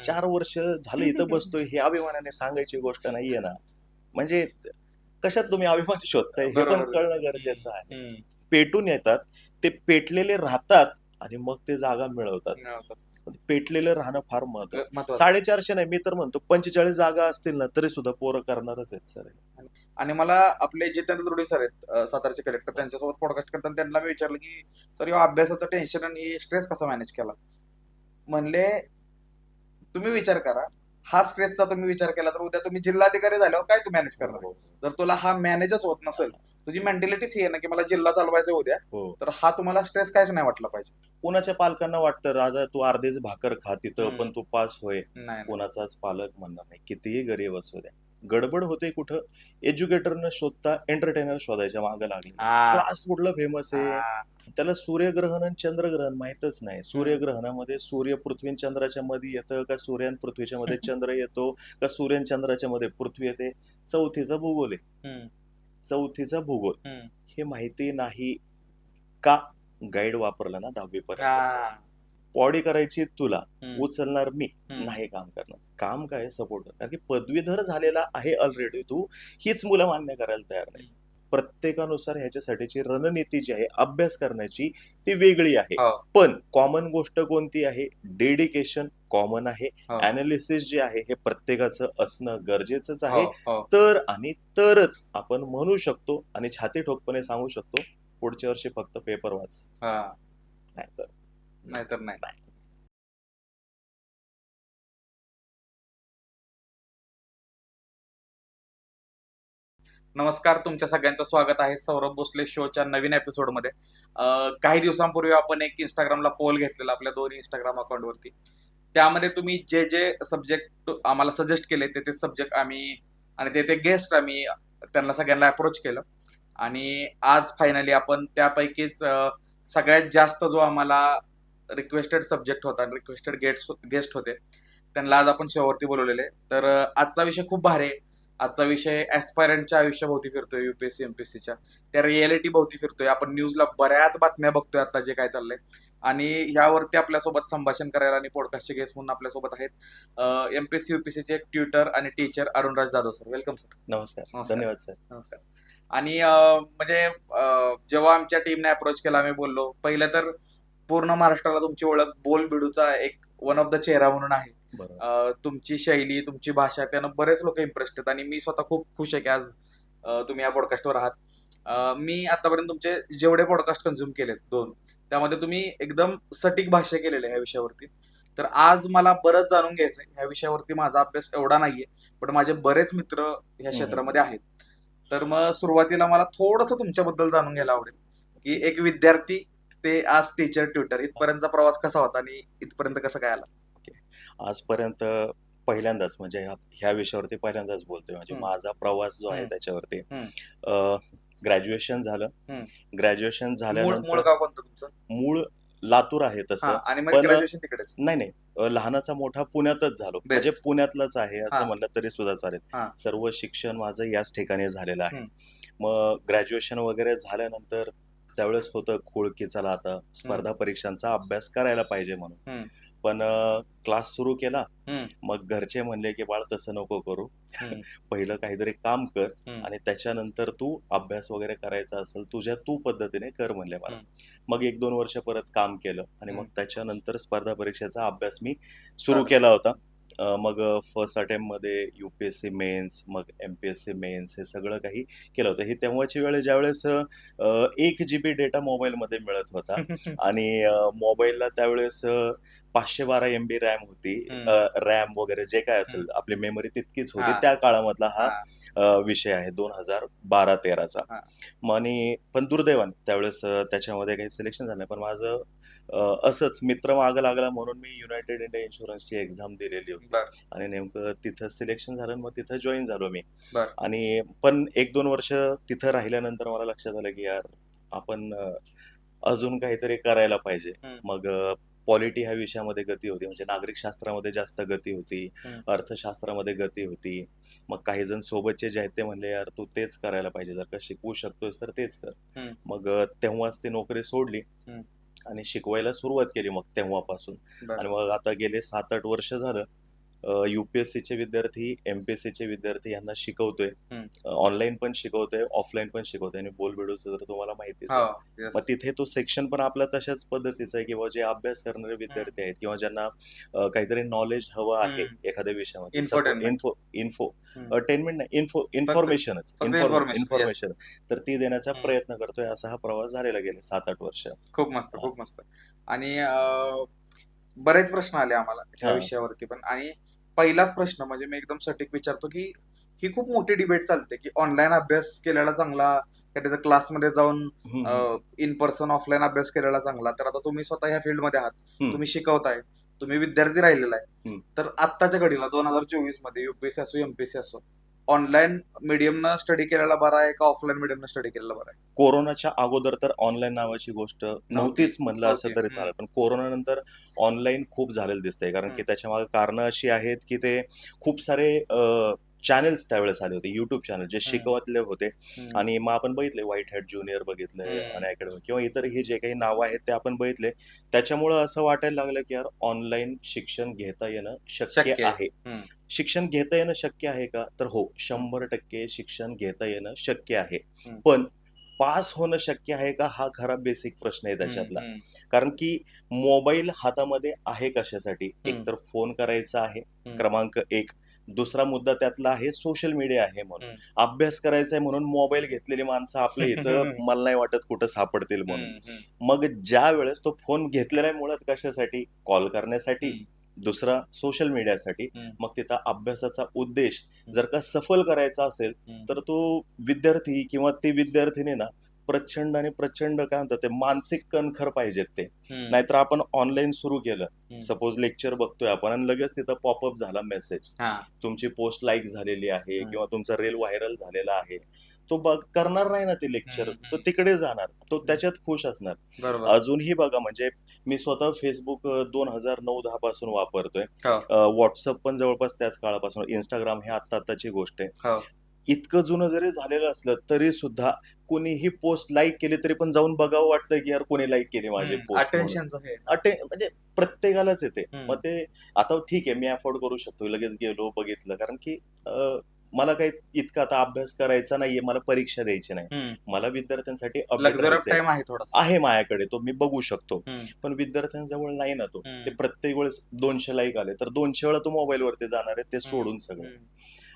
4 वर्ष झालं इथं बसतोय हे अभिमानाने सांगायची गोष्ट नाहीये ना. म्हणजे कशात तुम्ही अभिमान शोधताय हे पण बरोबर. कळणं हं, गरजेचं आहे. हं. पेटून येतात, ते पेटलेले राहतात आणि मग ते जागा मिळवतात. मिळवतात. पेटलेलं राहणं फार महत्वाचं. महत्वाचं. 450 नाही, मी तर म्हणतो 45 जागा असतील ना, तरी सुद्धा पोरं करणारच आहेत सर. आणि आणि मला आपले जितेंद्र दुर्डे सर आहेत, सातारचे कलेक्टर, त्यांच्यासोबत पॉडकास्ट करताना त्यांना मी विचारलं की सर ह्यो अभ्यासाचं टेन्शन आणि स्ट्रेस कसा मॅनेज केला. म्हणले तुम्ही विचार करा, हा स्ट्रेसचा तुम्ही विचार केला तर उद्या तुम्ही जिल्हाधिकारी झाल्यावर काय तू मॅनेज करणार हो, आहे. जर तुला हा मॅनेजच होत नसेल, तुझी मेंटॅलिटीच ही आहे ना की मला जिल्हा चालवायचा उद्या, हो. तर हा तुम्हाला स्ट्रेस काहीच नाही वाटला पाहिजे. कोणाच्या पालकांना वाटतं राजा तू अर्धीच भाकर खा तिथं पण हम्म. तू पास होय. नाही नाही. कोणाचाच पालक म्हणणार नाही, कितीही गरीब असू द्या. गडबड होते कुठं, एज्युकेटर न शोधता एंटरटेनर शोधायच्या मागे लागले. हा क्लास कुठलं फेमस आहे, हा त्याला सूर्यग्रहण आणि चंद्रग्रहण माहीतच नाही. हम्म. सूर्यग्रहणामध्ये सूर्य पृथ्वी आणि चंद्राच्या मध्ये येतं का, सूर्य आणि पृथ्वीच्या मध्ये चंद्र येतो का, सूर्य आणि चंद्राच्या मध्ये पृथ्वी येते. चौथीचा भूगोल आहे, हम्म. चौथीचा भूगोल. हम्म. हे माहिती नाही का? गाईड वापरला ना 10वी पर्यंत सर. हा. बॉडी करायची तुला, हम्म. उचलणार मी, हम्म. नाही काम करणार. काम काय सपोर्ट, कारण की पदवीधर झालेला आहे ऑलरेडी तू, हीच मुलं मान्य करायला तयार नाही. प्रत्येकानुसार ह्याच्यासाठीची रणनीती जी आहे अभ्यास करण्याची ती वेगळी आहे. हो पण कॉमन गोष्ट कोणती आहे, डेडिकेशन कॉमन आहे. हो अनालिसिस जे आहे हे प्रत्येकाचं असणं गरजेचंच हो आहे. हो. तर आणि तरच आपण म्हणू शकतो आणि छाती ठोकपणे सांगू शकतो पुढच्या वर्षी फक्त पेपर वाच, हा. नाहीतर नाहीतर नाही. नाही. नमस्कार, तुमच्या सगळ्यांचं स्वागत आहे सौरभ भोसले शोच्या नवीन एपिसोडमध्ये. काही दिवसांपूर्वी आपण एक इंस्टाग्रामला पोल घेतलेला आपल्या दोन्ही इंस्टाग्राम अकाउंटवरती. त्यामध्ये तुम्ही जे जे सब्जेक्ट आम्हाला सजेस्ट केले ते सब्जेक्ट आम्ही आणि ते गेस्ट आम्ही त्यांना सगळ्यांना अप्रोच केलं. आणि आज फायनली आपण त्यापैकीच सगळ्यात जास्त जो आम्हाला रिक्वेस्टेड सब्जेक्ट होता, रिक्वेस्टेड गेस्ट होते, त्यांना आज आपण शोवरती बोलवलेले. तर आजचा विषय खूप भारी आहे. आजचा विषय ऍस्पायरंटच्या आयुष्याभोवती फिरतोय, युपीएससी एमपीएससीच्या त्या रियालिटी भोवती फिरतोय. आपण न्यूजला बऱ्याच बातम्या बघतोय आता जे काय चाललंय. आणि ह्यावरती आपल्यासोबत संभाषण करायला आणि पॉडकास्टचे गेस्ट म्हणून आपल्यासोबत आहेत एमपीएससी युपीएससीचे ट्युटर आणि teacher Arunraj Jadhav sir. Welcome sir. नमस्कार, नमस्कार. धन्यवाद सर. नमस्कार. आणि म्हणजे जेव्हा आमच्या टीमने अप्रोच केला, आम्ही बोललो पहिलं तर पूर्ण महाराष्ट्राला तुमची ओळख बोल बिडूचा एक वन ऑफ द चेहरा म्हणून आहे. बरोबर. तुमची शैली, तुमची भाषा त्यानं बरेच लोक इम्प्रेस्ड आहेत आणि मी स्वतः खूप खुश आहे की आज तुम्ही या पॉडकास्टवर आहात. मी आतापर्यंत तुमचे जेवढे पॉडकास्ट कन्झ्युम केलेत 2, त्यामध्ये तुम्ही एकदम सटीक भाष्य केलेले ह्या विषयावरती. तर आज मला बरंच जाणून घ्यायचंय ह्या विषयावरती. माझा अभ्यास एवढा नाहीये, पण माझे बरेच मित्र ह्या क्षेत्रामध्ये आहेत. तर मग सुरुवातीला मला थोडंसं तुमच्याबद्दल जाणून घ्यायला आवडेल की एक विद्यार्थी ते आज टीचर ट्युटर इथपर्यंतचा प्रवास कसा होता आणि इथपर्यंत कसं काय आला. आजपर्यंत पहिल्यांदाच म्हणजे ह्या विषयावरती पहिल्यांदाच बोलतोय. म्हणजे माझा प्रवास जो आहे त्याच्यावरती ग्रॅज्युएशन झालं. ग्रॅज्युएशन मूळ झाल्यानंतर गाव कोणतं तुमचं. मूळ लातूर आहे तसं, आणि मग पण ग्रॅज्युएशन तिकडेच. नाही, लहानाचा मोठा पुण्यातच झालो. म्हणजे पुण्यातलंच आहे असं म्हणलं तरी सुद्धा चालेल. सर्व शिक्षण माझं याच ठिकाणी झालेलं आहे. मग ग्रॅज्युएशन वगैरे झाल्यानंतर त्यावेळेस होतं खूळ की चला आता स्पर्धा परीक्षांचा अभ्यास करायला पाहिजे म्हणून. पण क्लास सुरू केला. मग घरचे म्हणले की बाळ तसं नको करू, पहिलं काहीतरी काम कर आणि त्याच्यानंतर तू अभ्यास वगैरे करायचा असेल तुझ्या तू पद्धतीने कर म्हणले मला. मग 1-2 वर्ष परत काम केलं आणि मग त्याच्यानंतर स्पर्धा परीक्षेचा अभ्यास मी सुरू केला होता. मग फर्स्ट अटेम्प्ट मध्ये युपीएससी मेन्स, मग एमपीएससी मेन्स, हे सगळं काही केलं होतं. ही तेव्हाची वेळ ज्यावेळेस 1 GB डेटा मोबाईलमध्ये मिळत होता आणि मोबाईलला त्यावेळेस 512 MB रॅम होती. रॅम वगैरे जे काय असेल आपली मेमरी तितकीच होती. त्या काळामधला हा विषय आहे 2012-13चा. आणि पण दुर्दैवाने त्यावेळेस त्याच्यामध्ये काही सिलेक्शन झालं नाही. पण माझं असंच मित्र मागं लागला म्हणून मी युनायटेड इंडिया इन्शुरन्सची एक्झाम दिलेली होती आणि नेमकं तिथं सिलेक्शन झालं. मग तिथं जॉईन झालो मी. आणि पण 1-2 वर्ष तिथं राहिल्यानंतर मला लक्षात आलं की यार आपण अजून काहीतरी करायला पाहिजे. मग पॉलिटी ह्या विषयामध्ये गती होती, म्हणजे नागरिक शास्त्रामध्ये जास्त गती होती, अर्थशास्त्रामध्ये गती होती. मग काही जण सोबतचे जे आहेत ते म्हणले यार तू तेच करायला पाहिजे, जर का शिकवू शकतोस तर तेच कर. मग तेव्हाच ती नोकरी सोडली आणि शिकवायला सुरुवात केली मग तेव्हापासून. आणि मग आता गेले 7-8 वर्ष झालं UPSC चे विद्यार्थी, MPSC चे विद्यार्थी यांना शिकवतोय. ऑनलाईन पण शिकवतोय, ऑफलाईन पण शिकवतोय. आणि बोलबिडूचं तर तुम्हाला माहितीच आहे. मग तिथे तो सेक्शन पण आपला तशाच पद्धतीचा आहे, किंवा जे अभ्यास करणारे विद्यार्थी आहेत किंवा ज्यांना काहीतरी नॉलेज हवं आहे एखाद्या विषयामध्ये, इन्फोटेनमेंट नाही, इन्फॉर्मेशन, तर ती देण्याचा प्रयत्न करतोय. असा हा प्रवास झालेला गेले 7-8 वर्ष. खूप मस्त, खूप मस्त. आणि बरेच प्रश्न आले आम्हाला त्या विषयावरती पण. आणि पहिलाच प्रश्न म्हणजे मी एकदम सटीक विचारतो की ही खूप मोठी डिबेट चालते की ऑनलाईन अभ्यास केलेला चांगला का त्याचा क्लासमध्ये जाऊन इन पर्सन ऑफलाईन अभ्यास केलेला चांगला. तर आता तुम्ही स्वतः ह्या फील्डमध्ये आहात, तुम्ही शिकवताय, तुम्ही विद्यार्थी राहिलेला आहे, तर आत्ताच्या घडीला 2024 मध्ये UPSC असो MPSC असो, ऑनलाईन मीडियमनं स्टडी केलेला बरा आहे का ऑफलाईन मीडियमनं स्टडी केलेला बरा आहे? कोरोनाच्या अगोदर तर ऑनलाईन नावाची गोष्ट नव्हतीच म्हणलं असं तरी चालेल, पण कोरोना नंतर ऑनलाईन खूप झालेलं दिसतंय. कारण की त्याच्या मागे कारणं अशी आहेत की ते खूप सारे चॅनल्स त्यावेळेस आले होते, युट्यूब चॅनल जे शिकवतले होते. आणि मग आपण बघितले व्हाईट हॅट ज्युनियर बघितलंय, अनअकॅडमी किंवा इतर हे जे काही नावं आहेत ते आपण बघितले. त्याच्यामुळं असं वाटायला लागलं की यार ऑनलाईन शिक्षण घेता येणं शक्य आहे. शिक्षण घेता येणं शक्य आहे का? तर हो, 100% शिक्षण घेता येणं शक्य आहे. पण पास होणं शक्य आहे का? हा खरा बेसिक प्रश्न आहे त्याच्यातला. कारण की मोबाईल हातामध्ये आहे कशासाठी? एक तर फोन करायचा आहे, क्रमांक 1. दुसरा मुद्दा त्यातला आहे सोशल मीडिया आहे म्हणून. अभ्यास करायचा आहे म्हणून मोबाईल घेतलेली माणसं आपल्या इथं मला नाही वाटत कुठं सापडतील म्हणून. मग ज्या वेळेस तो फोन घेतलेला आहे मुळात कशासाठी? कॉल करण्यासाठी, दुसरा सोशल मीडियासाठी. मग तिथं अभ्यासाचा उद्देश जर का सफल करायचा असेल तर तो विद्यार्थी किंवा ती विद्यार्थिनी ना प्रचंड आणि प्रचंड काय म्हणतात ते मानसिक कणखर पाहिजेत ते. नाहीतर आपण ऑनलाईन सुरू केलं, सपोज लेक्चर बघतोय आपण आणि लगेच तिथं पॉपअप झाला मेसेज, तुमची पोस्ट लाईक झालेली आहे किंवा तुमचा रील व्हायरल झालेला आहे, तो करणार नाही ना ते लेक्चर, तो तिकडे जाणार, तो त्याच्यात खुश असणार. अजूनही बघा, म्हणजे मी स्वतः फेसबुक 2009-10 पासून वापरतोय, व्हॉट्सअप पण जवळपास त्याच काळापासून, इंस्टाग्राम हे आत्ताची गोष्ट आहे. इतकं जुनं जरी झालेलं असलं तरी सुद्धा कोणीही पोस्ट लाईक केली तरी पण जाऊन बघावं वाटतं की यार कोणी लाईक केली माझी पोस्ट, म्हणजे प्रत्येकालाच येते. मग ते आता ठीक आहे, मी अफोर्ड करू शकतो, लगेच गेलो बघितलं, कारण की मला काही इतका आता अभ्यास करायचा नाहीये, मला परीक्षा द्यायची नाही, मला विद्यार्थ्यांसाठी आहे माझ्याकडे, तो मी बघू शकतो. पण विद्यार्थ्यांजवळ नाही ना तो. ते प्रत्येक वेळेस 200 लाईक आले तर 200 वेळा तो मोबाईल वरती जाणार आहे, ते सोडून सगळं.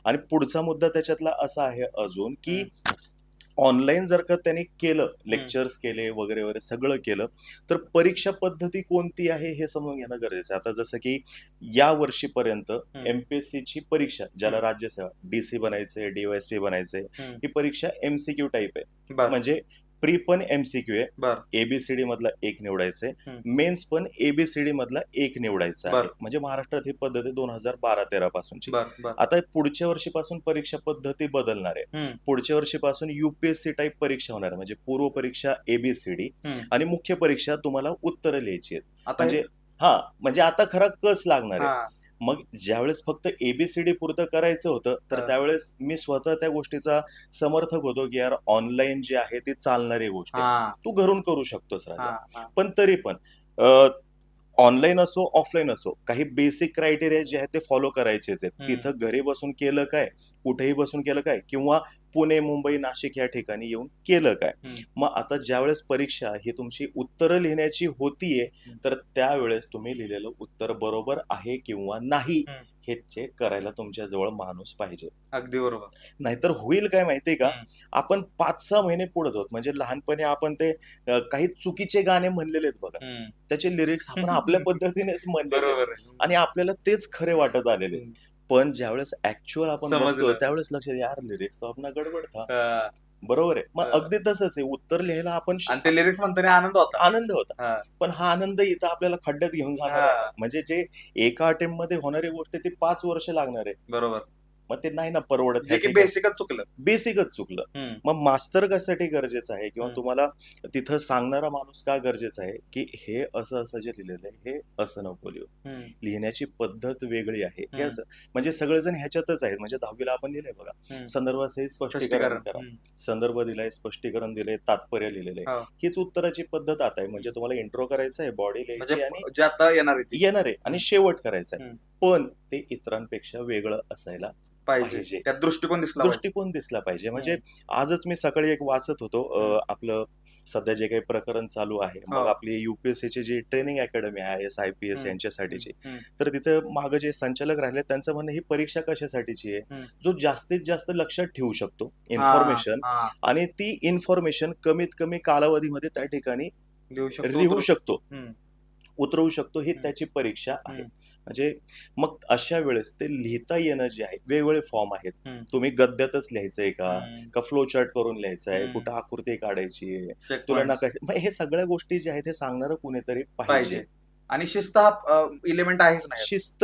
आणि पुढचा मुद्दा त्याच्यातला असा आहे अजून की ऑनलाईन जर का त्यांनी केलं, लेक्चर्स केले वगैरे वगैरे सगळं केलं, तर परीक्षा पद्धती कोणती आहे हे समजून घेणं गरजेचं आहे. आता जसं की या वर्षीपर्यंत MPSC ची परीक्षा, ज्याला राज्यसेवा DC बनायचे, DYSP बनायचे, ही परीक्षा MCQ टाईप आहे. म्हणजे प्री पण MCQ आहे, ABCD मधला 1 निवडायचंय, मेन्स पण ABCD मधला 1 निवडायचा आहे. म्हणजे महाराष्ट्रात ही पद्धती 2012-13 पासूनची. आता पुढच्या वर्षीपासून परीक्षा पद्धती बदलणार आहे. पुढच्या वर्षीपासून UPSC टाईप परीक्षा होणार आहे, म्हणजे पूर्व परीक्षा ABCD आणि मुख्य परीक्षा तुम्हाला उत्तरं लिहायची आहेत. म्हणजे आता खरा कस लागणार आहे. मग ज्यावेळेस फक्त ABCD पुरतं करायचं होतं, तर त्यावेळेस मी स्वतः त्या गोष्टीचा समर्थक होतो की यार ऑनलाईन जी आहे ती चालणारी गोष्ट आहे, तू घरून करू शकतोस. पण तरी पण ऑनलाईन असो ऑफलाईन असो, काही बेसिक क्रायटेरिया जे आहेत ते फॉलो करायचेच आहेत. तिथं घरी बसून केलं काय, कुठेही बसून केलं काय, किंवा पुणे, मुंबई, नाशिक या ठिकाणी येऊन केलं काय. मग आता ज्यावेळेस परीक्षा ही तुमची उत्तरं लिहिण्याची होतीये, तर त्यावेळेस तुम्ही लिहिलेलं उत्तर बरोबर आहे किंवा नाही हे चेक करायला तुमच्या जवळ माणूस पाहिजे. अगदी बरोबर. नाहीतर होईल काय माहितीये का, आपण 5-6 महिने पुढे जातो. म्हणजे लहानपणी आपण ते काही चुकीचे गाणे म्हणलेले आहेत बघा, त्याचे लिरिक्स आपण आपल्या पद्धतीनेच म्हणलेले आणि आपल्याला तेच खरे वाटत आलेले. पण ज्यावेळेस ऍक्च्युअल आपण बघतो त्यावेळेस लक्षात, यार लिरिक्स तो आपण गडबड था. बरोबर आहे. मग अगदी तसंच आहे, उत्तर लिहायला आपण ते लिरिक्स म्हणताना आनंद होता, पण हा आनंद इथं आपल्याला खड्ड्यात घेऊन जाणार आहे. म्हणजे जे एका अटेम्प्ट मध्ये होणारी गोष्ट ती 5 वर्ष लागणार आहे. बरोबर. मग ते नाही ना परवडत. बेसिकच चुकलं. मग मास्तर कशासाठी गरजेचं आहे, किंवा तुम्हाला तिथं सांगणारा माणूस का गरजेचा आहे की हे असं असं जे लिहिलेलं आहे हे असं नको लिहू, लिहिण्याची पद्धत वेगळी आहे. हे असं म्हणजे सगळेजण ह्याच्यातच आहेत. म्हणजे 10वीला आपण लिहिलंय बघा, संदर्भासहित स्पष्टीकरण करा, संदर्भ दिलाय, स्पष्टीकरण दिलंय, तात्पर्य लिहिलेलं आहे, हीच उत्तराची पद्धत आता आहे. म्हणजे तुम्हाला इंट्रो करायचा आहे, बॉडी लिहायची आणि येणार आहे आणि शेवट करायचा आहे. पण ते इतरांपेक्षा वेगळं असायला पाहिजे. त्यात दृष्टिकोन दिसला पाहिजे. म्हणजे आजच मी सकाळी एक वाचत होतो, आपलं सध्या जे काही प्रकरण चालू आहे, मग आपली युपीएससीची जी ट्रेनिंग अकॅडमी आहे IAS, IPS यांच्यासाठीची, तर तिथं मागे जे संचालक राहिले त्यांचं म्हणणं ही परीक्षा कशासाठीची आहे, जो जास्तीत जास्त लक्षात ठेवू शकतो इन्फॉर्मेशन, आणि ती इन्फॉर्मेशन कमीत कमी कालावधीमध्ये त्या ठिकाणी लिहू शकतो, उतरवू शकतो, ही त्याची परीक्षा आहे. म्हणजे मग अशा वेळेस ते लिहिता येणं जे आहे, वेगवेगळे फॉर्म आहेत. तुम्ही गद्यातच लिहायचंय का फ्लो चार्ट करून लिहायचंय, कुठं आकृती काढायची आहे, तुला नका, हे सगळ्या गोष्टी जे आहेत हे सांगणारं कुणीतरी पाहिजे. आणि शिस्त हा इलिमेंट आहेच नाही. शिस्त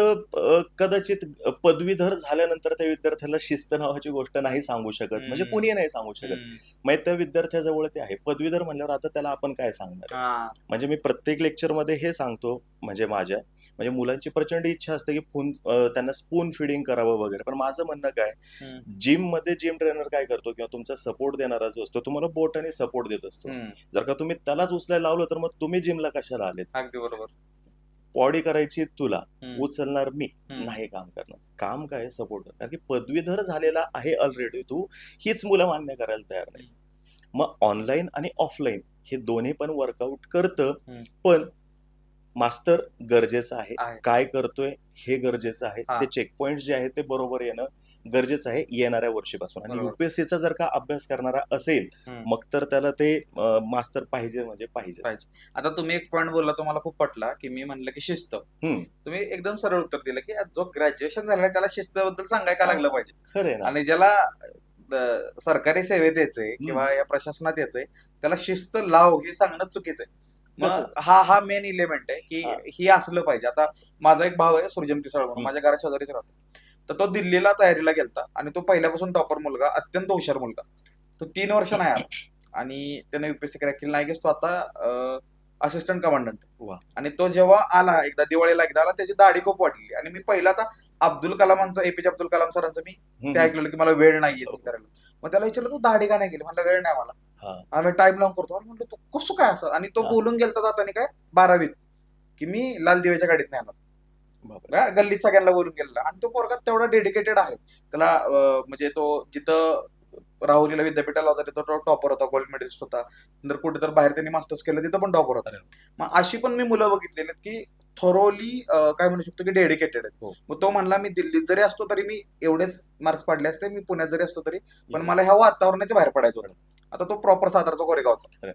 कदाचित पदवीधर झाल्यानंतर त्या विद्यार्थ्याला शिस्त नावाची गोष्ट नाही सांगू शकत, म्हणजे कुणी नाही सांगू शकत. म्हणजे त्या विद्यार्थ्याजवळ ते आहे. पदवीधर म्हणल्यावर आता त्याला आपण काय सांगणार. म्हणजे मी प्रत्येक लेक्चरमध्ये हे सांगतो, म्हणजे मुलांची प्रचंड इच्छा असते की त्यांना स्पून फिडिंग करावं वगैरे, पण माझं म्हणणं काय, जिम मध्ये जिम ट्रेनर काय करतो किंवा तुमचा सपोर्ट देणारा जो असतो, तुम्हाला बोटाने सपोर्ट देत असतो. जर का तुम्ही त्यालाच उचलायला लावलं तर मग तुम्ही जिमला कशाला आलेत. अगदी बरोबर. बॉडी करायची तुला, उचलणार मी नाही, काम करणार. काम काय, सपोर्ट. कारण की पदवीधर झालेला आहे ऑलरेडी तू, हीच मुलं मान्य करायला तयार नाही. मग ऑनलाईन आणि ऑफलाईन हे दोन्ही पण वर्कआउट करतं, पण मास्तर गरजेचं आहे. काय करतोय हे गरजेचं आहे. ते चेकपॉइंट जे आहे ते बरोबर येणं गरजेचं आहे येणाऱ्या वर्षीपासून. आणि युपीएससीचा जर का अभ्यास करणारा असेल, मग तर त्याला ते मास्तर पाहिजे, म्हणजे पाहिजे. आता तुम्ही एक पॉईंट बोलला, तुम्हाला खूप पटला, की मी म्हणलं की शिस्त. तुम्ही एकदम सरळ उत्तर दिलं की जो ग्रॅज्युएशन झालाय त्याला शिस्तबद्दल सांगायला लागलं पाहिजे. खरं ना. आणि ज्याला सरकारी सेवेत यायचंय किंवा या प्रशासनात यायचंय, त्याला शिस्त लाव हे सांगणं चुकीचं आहे. हा मेन इलिमेंट आहे की ही असलं पाहिजे. आता माझा एक भाव आहे सुरजन पिसाळ म्हणून, माझ्या घरा शेजारीच राहतो. तर तो दिल्लीला तयारीला गेलता आणि तो पहिल्यापासून टॉपर मुलगा, अत्यंत हुशार मुलगा. तो 3 वर्ष नाही आला आणि त्याने युपीएससी क्रॅक केली नाही. तो आता असिस्टंट कमांडंट. आणि तो जेव्हा आला, एकदा दिवाळीला एकदा आला, त्याची दाढी खूप वाटली. आणि मी पहिला आता अब्दुल कलामांचं, APJ अब्दुल कलाम सरांचं मी ते ऐकलेलं की मला वेळ नाहीये करायला. मग त्याला विचारलं, तू दाढी का नाही केली. मला वेळ नाही, मला आम्ही टाइम लावून करतो. अरे म्हणलं, तू कसं काय असं. आणि तो बोलून गेलता जाताना काय 12वीत की मी लाल दिव्याच्या गाडीत नाही येणार, गल्लीत सगळ्यांना बोलून गेलेला. आणि तो पोरगा तेवढा डेडिकेटेड आहे. त्याला म्हणजे तो जिथं राहुरीला विद्यापीठाला होता तिथं तो टॉपर होता, गोल्ड मेडलिस्ट होता. नंतर कुठे तर बाहेर त्यांनी मास्टर्स केलं, तिथं पण टॉपर होता. मग अशी पण मी मुलं बघितलेली की थोरोली काय म्हणू शकतो की डेडिकेटेड आहेत. मग तो म्हणला, मी दिल्लीत जरी असतो तरी मी एवढेच मार्क्स पाडले असते, मी पुण्यात जरी असतो तरी, पण मला ह्या वातावरणाच्या बाहेर पडायचं होतं. आता तो प्रॉपर सातारचा, कोरेगावचा.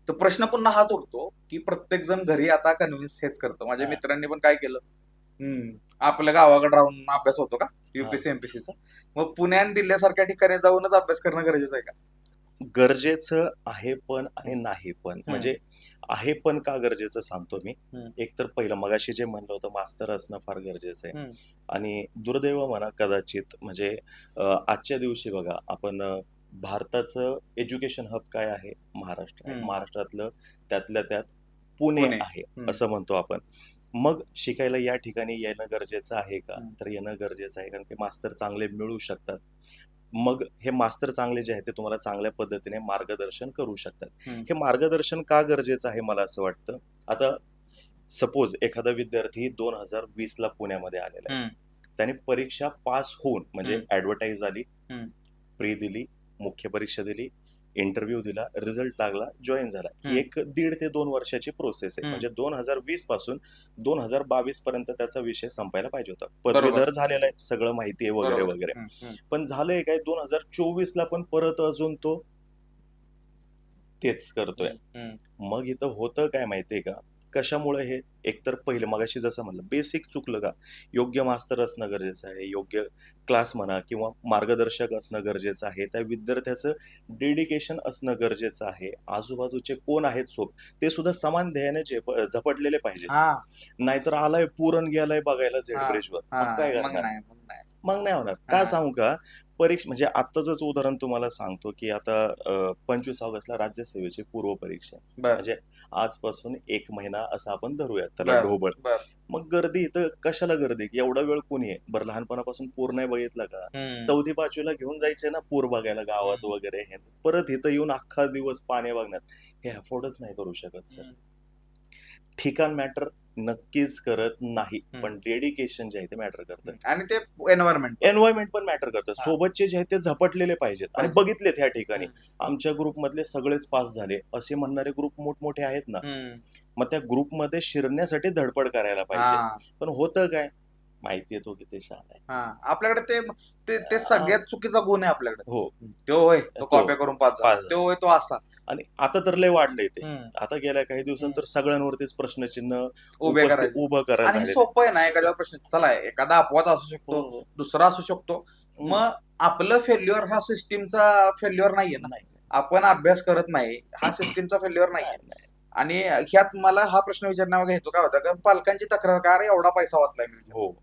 तर प्रश्न पुन्हा हाच उठतो की प्रत्येक जण घरी आता कन्व्हिन्स हेच करतं. माझ्या मित्रांनी पण काय केलं, आपल्या गावाकडे राहून अभ्यास होतो का युपीएससी एमपीएससीचा, मग पुण्यात दिल्लीसारख्या ठिकाणी जाऊनच अभ्यास करणं गरजेचं आहे का. गरजेचं आहे पण आणि नाही पण. म्हणजे आहे पण का गरजेचं सांगतो मी. एक तर पहिलं मगाशी जे म्हणलं होतं, मास्तर असणं फार गरजेचं आहे. आणि दुर्दैव म्हणा कदाचित, म्हणजे आजच्या दिवशी बघा, आपण भारताचं एज्युकेशन हब काय आहे, महाराष्ट्र आहे. महाराष्ट्रातलं त्यातल्या त्यात पुणे आहे असं म्हणतो आपण. मग शिकायला या ठिकाणी येणं गरजेचं आहे का, तर येणं गरजेचं आहे. कारण की मास्तर चांगले मिळू शकतात. मग हे मास्तर चांगले जे आहे ते तुम्हाला चांगल्या पद्धतीने मार्गदर्शन करू शकतात. हे मार्गदर्शन का गरजेचं आहे मला असं वाटतं. आता सपोज एखादा विद्यार्थी 2020 ला पुण्यामध्ये आलेला आहे, त्याने परीक्षा पास होऊन, म्हणजे ऍडव्हर्टाईज आली, प्री दिली, मुख्य परीक्षा दिली, इंटरव्ह्यू दिला, रिझल्ट लागला, जॉईन झाला. ही 1.5 ते 2 वर्षाची प्रोसेस आहे. म्हणजे 2020 पासून 2022 पर्यंत त्याचा विषय संपायला पाहिजे होता. पदवीधर झालेला आहे, सगळं माहिती आहे वगैरे वगैरे. पण झालंय काय, 2024 ला पण परत अजून तो तेच करतोय. मग इथं होतं काय माहितीये का, कशामुळे हे, एकतर पहिलं मगाशी जसं म्हणलं, बेसिक चुकलं का, योग्य मास्तर असणं गरजेचं आहे, योग्य क्लास म्हणा किंवा मार्गदर्शक असणं गरजेचं आहे, त्या विद्यार्थ्याचं डेडिकेशन असणं गरजेचं आहे, आजूबाजूचे कोण आहेत ते सुद्धा समान ध्येयाने झपटलेले पाहिजे. नाहीतर आलाय पूरण गेलाय बघायला झेड ब्रिजवर, मग काय करणार, मग नाही होणार. का सांगू का, परीक्षा म्हणजे आत्ताच उदाहरण तुम्हाला सांगतो की आता 25 ऑगस्टला राज्यसेवेची पूर्व परीक्षा, म्हणजे आजपासून 1 महिना असं आपण धरूयात त्याला ढोबळ. मग गर्दी, इथं कशाला गर्दी, एवढा वेळ कोणी आहे बरं. लहानपणापासून पूर नाही बघितला का, 4थी 5वीला घेऊन जायचे ना पूर बघायला गावात वगैरे, हे परत इथं येऊन अख्खा दिवस पाणी बघण्यात, हे अफोर्डच नाही करू शकत सर. ठिकाण मॅटर नक्कीच करत नाही, पण डेडिकेशन जे आहे ते मॅटर करतं. आणि ते एन्व्हायरमेंट पण मॅटर करतं. सोबतचे जे आहेत ते झपटलेले पाहिजेत आणि बघितलेत ह्या ठिकाणी. आमच्या ग्रुपमधले सगळेच पास झाले असे म्हणणारे ग्रुप मोठमोठे आहेत ना, मग त्या ग्रुपमध्ये शिरण्यासाठी धडपड करायला पाहिजे. पण होतं काय, माहितीये तो किती शहाणा आहे. आपल्याकडे ते सगळ्यात चुकीचा गुण आहे आपल्याकडे. हो, तो होय तो कॉप्या करून पास झाला, तो होय तो असा. आणि आता तर लय वाढलंय ते. आता गेल्या काही दिवसांतर सगळ्यांवरतीच प्रश्नचिन्ह उभं करायला. आणि सोपं आहे ना, एखादा प्रश्न, चला एखादा अपवाद असू शकतो, दुसरा असू शकतो, मग आपलं फेल्युअर हा सिस्टीमचा फेल्युअर नाहीये ना. आपण अभ्यास करत नाही हा सिस्टीमचा फेल्युअर नाहीये. आणि ह्यात मला हा प्रश्न विचारण्यामागे हेतू काय होता, कारण पालकांची तक्रार का, अरे एवढा पैसा वाचलाय मी, हो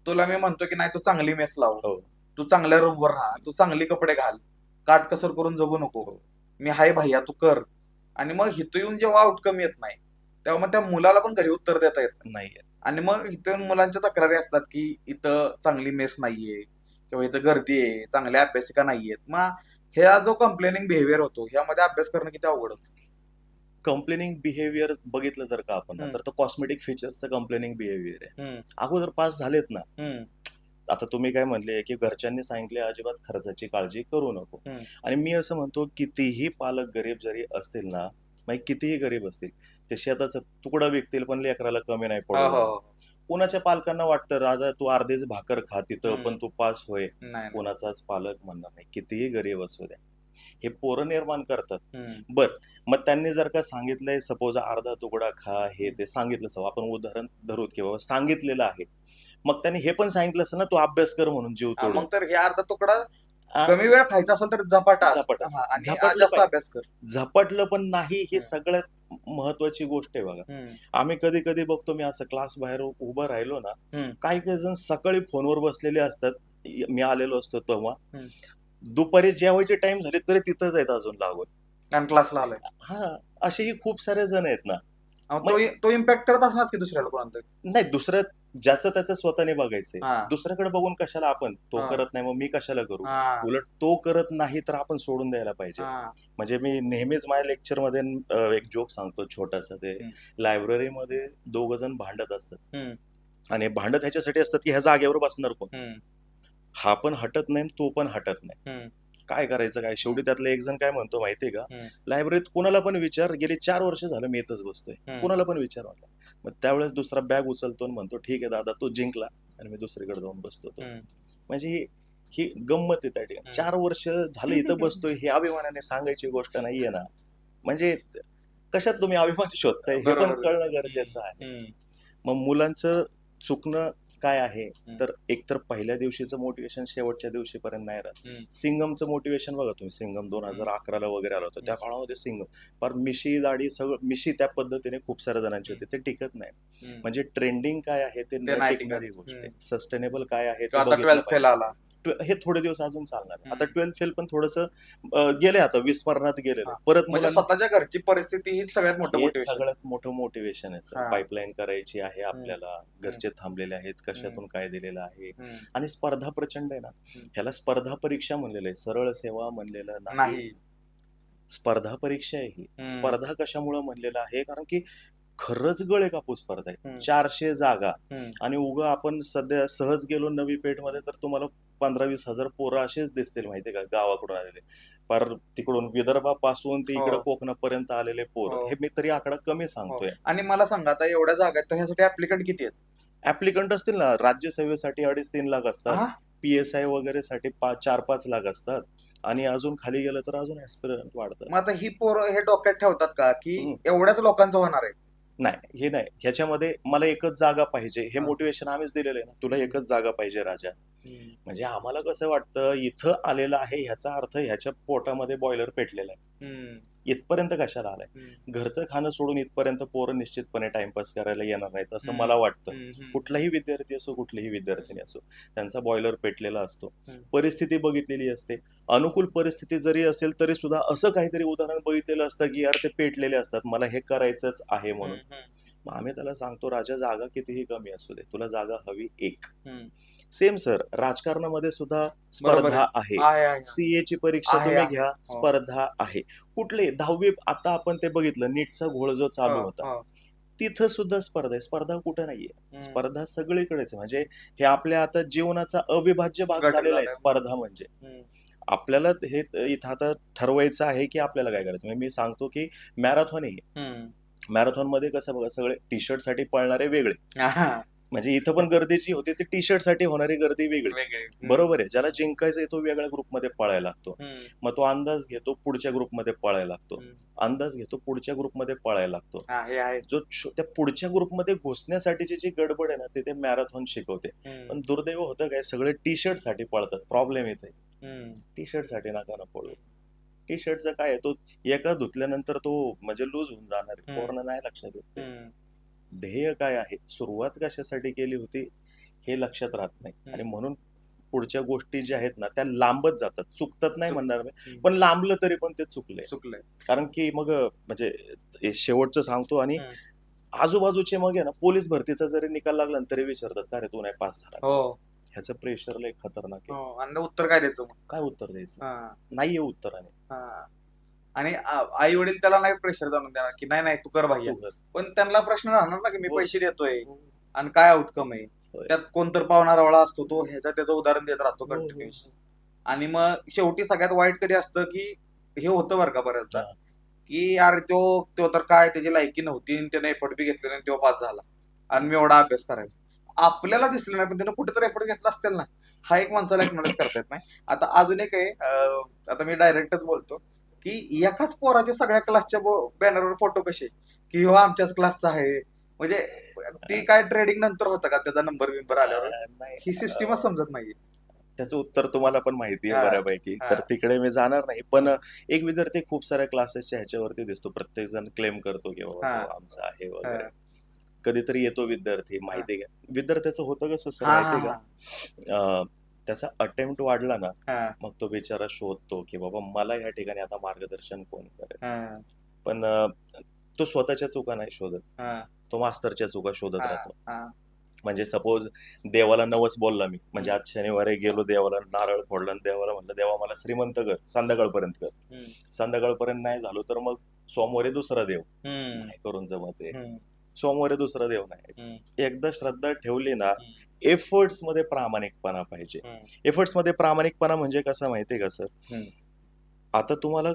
तुला मी म्हणतो की नाही तू चांगली मेस लाव, तू चांगल्या रूमवर राहा, तू चांगली कपडे घाल, काटकसर करून जगू नको, मी हाय भैया तू कर. आणि मग हिथं येऊन जेव्हा आउटकम येत नाही तेव्हा मग त्या मुलाला पण घरी उत्तर देता येत नाही. आणि मग इथं मुलांच्या तक्रारी असतात की इथं चांगली मेस नाहीये किंवा इथं गर्दी आहे, चांगल्या अभ्यासिका नाहीयेत. मग ह्या जो कंप्लेनिंग बिहेवियर होतो ह्यामध्ये अभ्यास करणं किती अवघड होतं. कंप्लेनिंग बिहेवियर बघितलं जर का आपण तर तो कॉस्मेटिक फीचर्सचं कंप्लेनिंग बिहेवियर आहे. अगोदर पास झालेत ना, आता तुम्ही काय म्हणले की घरच्यांनी सांगितले अजिबात खर्चाची काळजी करू नको. आणि मी असं म्हणतो कितीही पालक गरीब जरी असतील ना, मग कितीही गरीब असतील ते शेताचा तुकडा विकतील पण लेकराला कमी नाही पडत. कोणाच्या पालकांना वाटतं राजा तू अर्धीच भाकर खा तिथं पण तू पास होय, कोणाचाच पालक म्हणणार नाही कितीही गरीब असू द्या. हे पोरं निर्माण करतात. बर, मग त्यांनी जर का सांगितलंय सपोज अर्धा तुकडा खा, हे ते सांगितलं, आपण उदाहरण धरूत की बाबा सांगितलेलं आहे, मग त्यांनी हे पण सांगितलं असं ना तू अभ्यास कर म्हणून जीव तोड. मग तर हे अर्धा तुकडा कमी वेळ खायचा असेल तर जास्त अभ्यास कर. झपटलं पण नाही, ही सगळ्यात महत्वाची गोष्ट आहे बघा. आम्ही कधी कधी बघतो, मी असं क्लास बाहेर उभं राहिलो ना, काही काही जण सकाळी फोनवर बसलेले असतात, मी आलेलो असतो तेव्हा, दुपारी जेवायचे टाइम झाले तरी तिथंच आहेत अजून लागून क्लासला आलाय. हा, असेही खूप सारे जण आहेत ना. तो इम्पॅक्ट करत असणार की दुसऱ्याला कोणतं नाही, दुसरं ज्याचं त्याचं स्वतःने बघायचंय. दुसऱ्याकडे बघून कशाला आपण, तो करत नाही मग मी कशाला करू, उलट तो करत नाही तर आपण सोडून द्यायला पाहिजे. म्हणजे मी नेहमीच माझ्या लेक्चर मध्ये एक जोक सांगतो छोटासा. ते लायब्ररीमध्ये 2 जण भांडत असतात आणि भांडत ह्याच्यासाठी असतात की ह्या जागेवर बसणार कोण, हा पण हटत नाही तो पण हटत नाही, काय करायचं काय. शेवटी त्यातलं एक जण काय म्हणतो माहितीये का, लायब्ररीत कुणाला पण विचार, गेले 4 वर्ष झालं मी इथंच बसतोय, कुणाला पण विचार मला. मग त्यावेळेस दुसरा बॅग उचलतो आणि म्हणतो ठीक आहे दादा तो जिंकला आणि मी दुसरीकडे जाऊन बसतो. म्हणजे ही गंमत आहे त्या ठिकाणी. 4 वर्ष झालं इथं बसतोय हे अभिमानाने सांगायची गोष्ट नाहीये ना. म्हणजे कशात तुम्ही अभिमान शोधताय हे पण कळणं गरजेचं आहे. मग मुलांचं चुकणं काय आहे तर एकतर पहिल्या दिवशीचं मोटिवेशन शेवटच्या दिवशीपर्यंत नाही राहत. सिंगमचं मोटिवेशन बघा तुम्ही, सिंगम 2011ला वगैरे आलं होतं, त्या काळामध्ये सिंगम पर मिशी दाढी सगळं मिशी त्या पद्धतीने खूप साऱ्या जणांची होती, ते टिकत नाही. म्हणजे ट्रेंडिंग काय आहे ते टिकणारी गोष्ट आहे. सस्टेनेबल काय आहे हे थोडे दिवस अजून चालणार. आता 12th फेल पण थोडस गेले, आता विस्मरणात गेलेलं. परत स्वतःच्या घरची परिस्थिती ही सगळ्यात मोठं मोटिवेशन आहे सर. पाईपलाईन करायची आहे आपल्याला, घरचे थांबलेले आहेत, कशातून काय दिलेलं आहे. आणि स्पर्धा प्रचंड आहे ना, ह्याला स्पर्धा परीक्षा म्हणलेलं आहे, सरळ सेवा म्हणलेलं नाही. स्पर्धा परीक्षा आहे ही. स्पर्धा कशामुळे म्हणलेलं आहे, कारण की खरंच गळे कापूस स्पर्धा आहे. 400 जागा आणि उगा आपण सध्या सहज गेलो नवी पेठमध्ये तर तुम्हाला 15-20 हजार पोरं असेच दिसतील माहितीये का, गावाकडून आलेले, पर तिकडून विदर्भापासून ते इकडे कोकणापर्यंत आलेले पोरं. हे मी तरी आकडा कमी सांगतोय. आणि मला सांगा आता एवढ्या जागा आहेत तर ह्यासाठी ऍप्लिकंट किती आहेत? ऍप्लिकंट असतील ना, राज्यसेवेसाठी 2.5-3 लाख असतात, PSI वगैरे साठी 4-5 लाख असतात, आणि अजून खाली गेलं तर अजून ऍस्पिरंट वाढतात. मग आता ही पोरं हे डोक्यात ठेवतात का की एवढ्याच लोकांचं होणार आहे? नाही, हे नाही. ह्याच्यामध्ये मला एकच जागा पाहिजे हे मोटिवेशन आम्हीच दिलेलं आहे ना, तुला एकच जागा पाहिजे राजा. म्हणजे आम्हाला कसं वाटतं, इथं आलेलं आहे ह्याचा अर्थ ह्याच्या पोटामध्ये बॉयलर पेटलेला आहे, इथपर्यंत कशाला आलाय. घरचं खाणं सोडून इथपर्यंत पोरं निश्चितपणे टाइमपास करायला येणार नाहीत असं मला वाटतं. कुठलाही विद्यार्थी असो, कुठलीही विद्यार्थिनी असो, त्यांचा बॉयलर पेटलेला असतो. परिस्थिती बघितलेली असते. अनुकूल परिस्थिती जरी असेल तरी सुद्धा असं काहीतरी उदाहरण बघितलेलं असतं की यार ते पेटलेले असतात, मला हे करायचंच आहे म्हणून. मग आम्ही त्याला सांगतो राजा जागा कितीही कमी असू दे, तुला जागा हवी एक. सेम सर, राजकारणामध्ये सुद्धा स्पर्धा आहे. CA ची परीक्षा तुम्ही घ्या, स्पर्धा आहे. कुठले 10वी, आता आपण ते बघितलं नीटचा घोळ जो चालू होता, तिथं सुद्धा स्पर्धा आहे. स्पर्धा कुठं नाहीये, स्पर्धा सगळीकडेच आहे. म्हणजे हे आपल्या आता जीवनाचा अविभाज्य भाग झालेला आहे स्पर्धा म्हणजे. आपल्याला हे इथं आता ठरवायचं आहे की आपल्याला काय करायचं. म्हणजे मी सांगतो की मॅरेथॉन आहे. मॅरेथॉन मध्ये कसं बघा, सगळे टी शर्ट साठी पळणारे वेगळे, म्हणजे इथं पण गर्दीची होती, ती टी शर्ट साठी होणारी गर्दी वेगळी. बरोबर आहे. ज्याला जिंकायचं तो वेगळ्या ग्रुपमध्ये पळायला लागतो. मग तो अंदाज घेतो, पुढच्या ग्रुपमध्ये पळायला लागतो. अंदाज घेतो, पुढच्या ग्रुपमध्ये पळायला लागतो. जो त्या पुढच्या ग्रुपमध्ये घुसण्यासाठीची जी गडबड आहे ना, ते मॅरेथॉन शिकवते. पण दुर्दैव होतं काय, सगळे टी शर्ट साठी पळतात. प्रॉब्लेम येते, टी शर्ट साठी नका ना पळू. टी शर्टचा काय आहे, तो एका धुतल्यानंतर तो म्हणजे लूज होऊन जाणार आहे. पूर्ण नाही लक्षात येत. ध्येय काय आहे, सुरुवात कशासाठी केली होती हे लक्षात राहत नाही. आणि म्हणून पुढच्या गोष्टी ज्या आहेत ना, त्या लांबत जातात. चुकतात नाही म्हणणार मी, पण लांबलं तरी पण ते चुकलंय. कारण की मग म्हणजे शेवटचं सांगतो, आणि आजूबाजूचे मग आहे ना, पोलीस भरतीचा जरी निकाल लागला तरी विचारतात, का रे तू नाही पास झाला. ह्याचं प्रेशर लय खतरनाक आहे. उत्तर काय द्यायचं, काय उत्तर द्यायचं, नाहीये उत्तराने. आणि आई वडील त्याला नाही प्रेशर जाणून देणार की नाही तू कर भाई, पण त्यांना प्रश्न राहणार ना की मी पैसे देतोय आणि काय आउटकम आहे. त्यात कोणतर पावणारा वाळा असतो, तो त्याचं उदाहरण देत राहतो कंटिन्युअस. आणि मग शेवटी सगळ्यात वाईट कधी असतं की हे होतं बरं का बऱ्याचदा, की यार तो तर काय त्याची लायकी नव्हती, त्याने एफर्ट बी घेतले नाही, तो पास झाला आणि मी एवढा अभ्यास करायचा. आपल्याला दिसलं नाही पण त्यानं कुठेतरी एफर्ट घेतला असतील ना, हा एक माणसाला एक्नॉलेज करता येत नाही. आता अजून एक आहे, आता मी डायरेक्टच बोलतो की एकाच पोराच्या सगळ्या क्लासच्या बॅनरवर फोटो कसे, की हो आमच्याच क्लासचा आहे. म्हणजे ती काय ट्रेडिंग नंतर होतं का त्याचा नंबर बिंबर आल्यावर, ही सिस्टीमच समजत नाहीये. त्याचं उत्तर तुम्हाला पण माहिती आहे बऱ्यापैकी, तर तिकडे मी जाणार नाही. पण एक विद्यार्थी खूप साऱ्या क्लासेसच्या ह्याच्यावरती दिसतो, प्रत्येक जण क्लेम करतो की बाबा आमचा आहे वगैरे. कधीतरी येतो विद्यार्थी, माहिती घ्या. विद्यार्थ्याचं होतं कसं सर माहिती का, त्याचा अटेम्प्ट वाढला ना, मग तो बिचारा शोधतो की बाबा मला या ठिकाणी आता मार्गदर्शन कोण करेल. पण तो स्वतःच्या चुका नाही शोधत, तो मास्तरच्या चुका शोधत राहतो. म्हणजे सपोज देवाला नवस बोलला मी, म्हणजे आज शनिवारी गेलो देवाला, नारळ फोडला आणि देवाला म्हणलं देवा मला श्रीमंत कर, संध्याकाळपर्यंत कर. संध्याकाळपर्यंत नाही झालो तर मग सोमवारी दुसरा देव, नाही करून जमत आहे. सोमवारी दुसरा देव नाही. एकदा श्रद्धा ठेवली ना, एफर्ट्स मध्ये प्रामाणिकपणा पाहिजे. एफर्ट्स मध्ये प्रामाणिकपणा म्हणजे कसं माहितीये का सर, आता तुम्हाला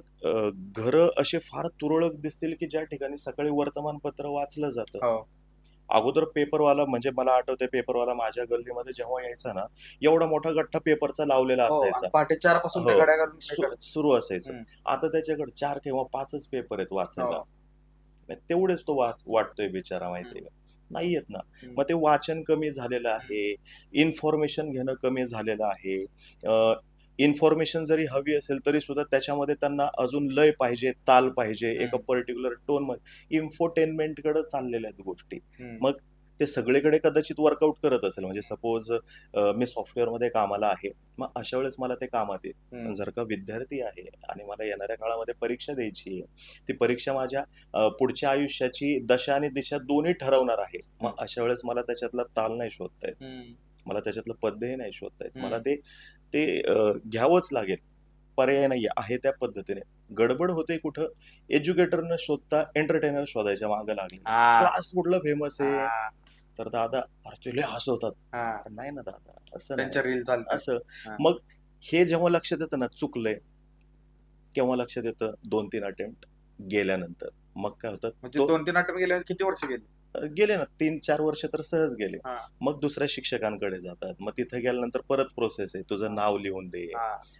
घरं असे फार तुरळक दिसतील की ज्या ठिकाणी सकाळी वर्तमानपत्र वाचलं जातं. अगोदर पेपरवाला, म्हणजे मला आठवतंय पेपरवाला माझ्या गल्लीमध्ये जेव्हा यायचा ना, एवढा मोठा गठ्ठा पेपरचा लावलेला असायचा, पहाटे 4 पासून सुरू असायचं. आता त्याच्याकडे 4 किंवा 5च पेपर आहेत वाचायला. तेवढेच तो वाटतोय बिचारा, माहितीये का, नाही येत ना. मग ते वाचन कमी झालेलं आहे, इन्फॉर्मेशन घेणं कमी झालेलं आहे. इन्फॉर्मेशन जरी हवी असेल तरी सुद्धा त्याच्यामध्ये त्यांना अजून लय पाहिजे, ताल पाहिजे, एका पर्टिक्युलर टोन मध्ये इन्फोटेनमेंट कडे चाललेल्या आहेत गोष्टी. मग ते सगळीकडे कदाचित वर्कआउट करत असेल. म्हणजे सपोज मी सॉफ्टवेअर मध्ये कामाला आहे, मग अशा वेळेस मला ते कामात येईल. पण जर का विद्यार्थी आहे आणि मला येणाऱ्या काळामध्ये परीक्षा द्यायची आहे, ती परीक्षा माझ्या पुढच्या आयुष्याची दशा आणि दिशा दोन्ही ठरवणार आहे, मग अशा वेळेस मला त्याच्यातला ताल नाही शोधता येत, मला त्याच्यातलं पद्धती नाही शोधता येत. मला ते घ्यावंच लागेल, पर्याय नाही आहे त्या पद्धतीने. गडबड होते कुठं, एज्युकेटर न शोधता एंटरटेनर शोधायच्या मागे लागले. क्लास कुठला फेमस आहे, तर दादा अरे ते लय हसवतात, नाही ना दादा, असं नाही, असं. मग हे जेव्हा लक्षात येतं ना चुकलंय, केव्हा लक्षात येतं, 2-3 अटेम्प्ट गेल्यानंतर. मग काय होतं, 2-3 अटेम्प्ट गेल्यानंतर किती वर्ष गेले ना, 3-4 वर्ष तर सहज गेले. मग दुसऱ्या शिक्षकांकडे जातात, मग तिथे गेल्यानंतर परत प्रोसेस आहे, तुझं नाव लिहून दे,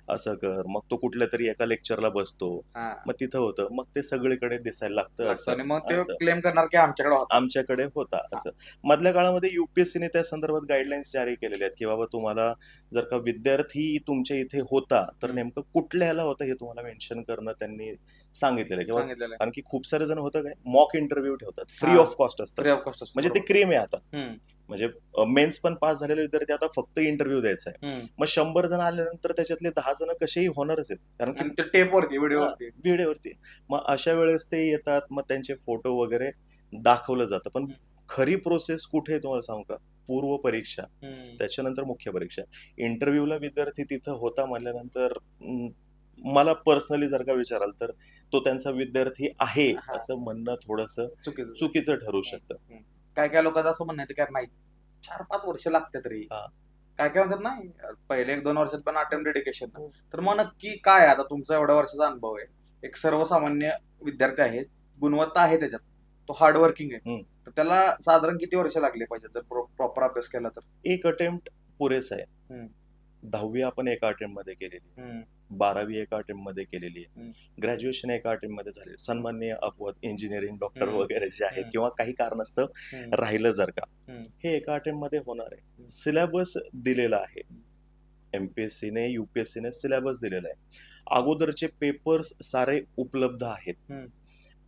असं कर. मग तो कुठल्या तरी एका लेक्चरला बसतो, मग तिथं होतं, मग ते सगळीकडे दिसायला लागतं, असं क्लेम करणार की आमच्याकडे होता असं. मधल्या काळामध्ये युपीएससीने त्या संदर्भात गाईडलाईन्स जारी केलेल्या आहेत की बाबा तुम्हाला जर का विद्यार्थी तुमच्या इथे होता तर नेमकं कुठल्या ह्याला होतं हे तुम्हाला मेन्शन करणं त्यांनी सांगितलेलं. किंवा कारण की खूप सारे जण होतं काय, मॉक इंटरव्ह्यू ठेवतात, फ्री ऑफ कॉस्ट असतं, म्हणजे ते क्रीम आहे आता. म्हणजे मेन्स पण पास झालेले विद्यार्थी आता फक्त इंटरव्ह्यू द्यायचा आहे. मग 100 जण आल्यानंतर त्याच्यातले 10 जण कसेही होणारच आहेत, कारण की टेपवरती, व्हिडिओवरती. मग अशा वेळेस ते येतात, मग त्यांचे फोटो वगैरे दाखवलं जातं. पण खरी प्रोसेस कुठे तुम्हाला सांगू का, पूर्व परीक्षा, त्याच्यानंतर मुख्य परीक्षा. इंटरव्ह्यूला विद्यार्थी तिथं होता म्हणल्यानंतर मला पर्सनली जर का विचाराल तर तो त्यांचा विद्यार्थी आहे हा. असं म्हणणं थोडंसं चुकीचं चुकीचं ठरू शकतं. काय काय लोकांचं असं म्हणणं येतं की नाही 4-5 वर्ष लागतात तरी. हा. काय काय म्हणतात ना पहिले 1-2 वर्षात पण अटेम्प्ट डेडिकेशन. तर मग नक्की काय आता तुमचा एवढ्या वर्षाचा अनुभव आहे, एक सर्वसामान्य विद्यार्थी आहे, गुणवत्ता आहे त्याच्यात, तो हार्डवर्किंग आहे, तर त्याला साधारण किती वर्ष लागले पाहिजे जर प्रॉपर अभ्यास केला तर? एक अटेम्प्ट पुरेसा आहे. 10वी आपण एका अटेम्प्ट मध्ये केलेली, 12वी एका अटेम्प्ट मध्ये केलेली आहे, ग्रॅज्युएशन एका अटेम्प्ट मध्ये झाले. सन्माननीय अपवाद इंजिनिअरिंग डॉक्टर वगैरे जे आहेत किंवा काही कारणास्तव राहिलं जर का, हे एका अटेम्प्ट मध्ये होणार आहे. सिलेबस दिलेला आहे, एमपीएससीने युपीएससीने सिलेबस दिलेला आहे, अगोदरचे पेपर्स सारे उपलब्ध आहेत,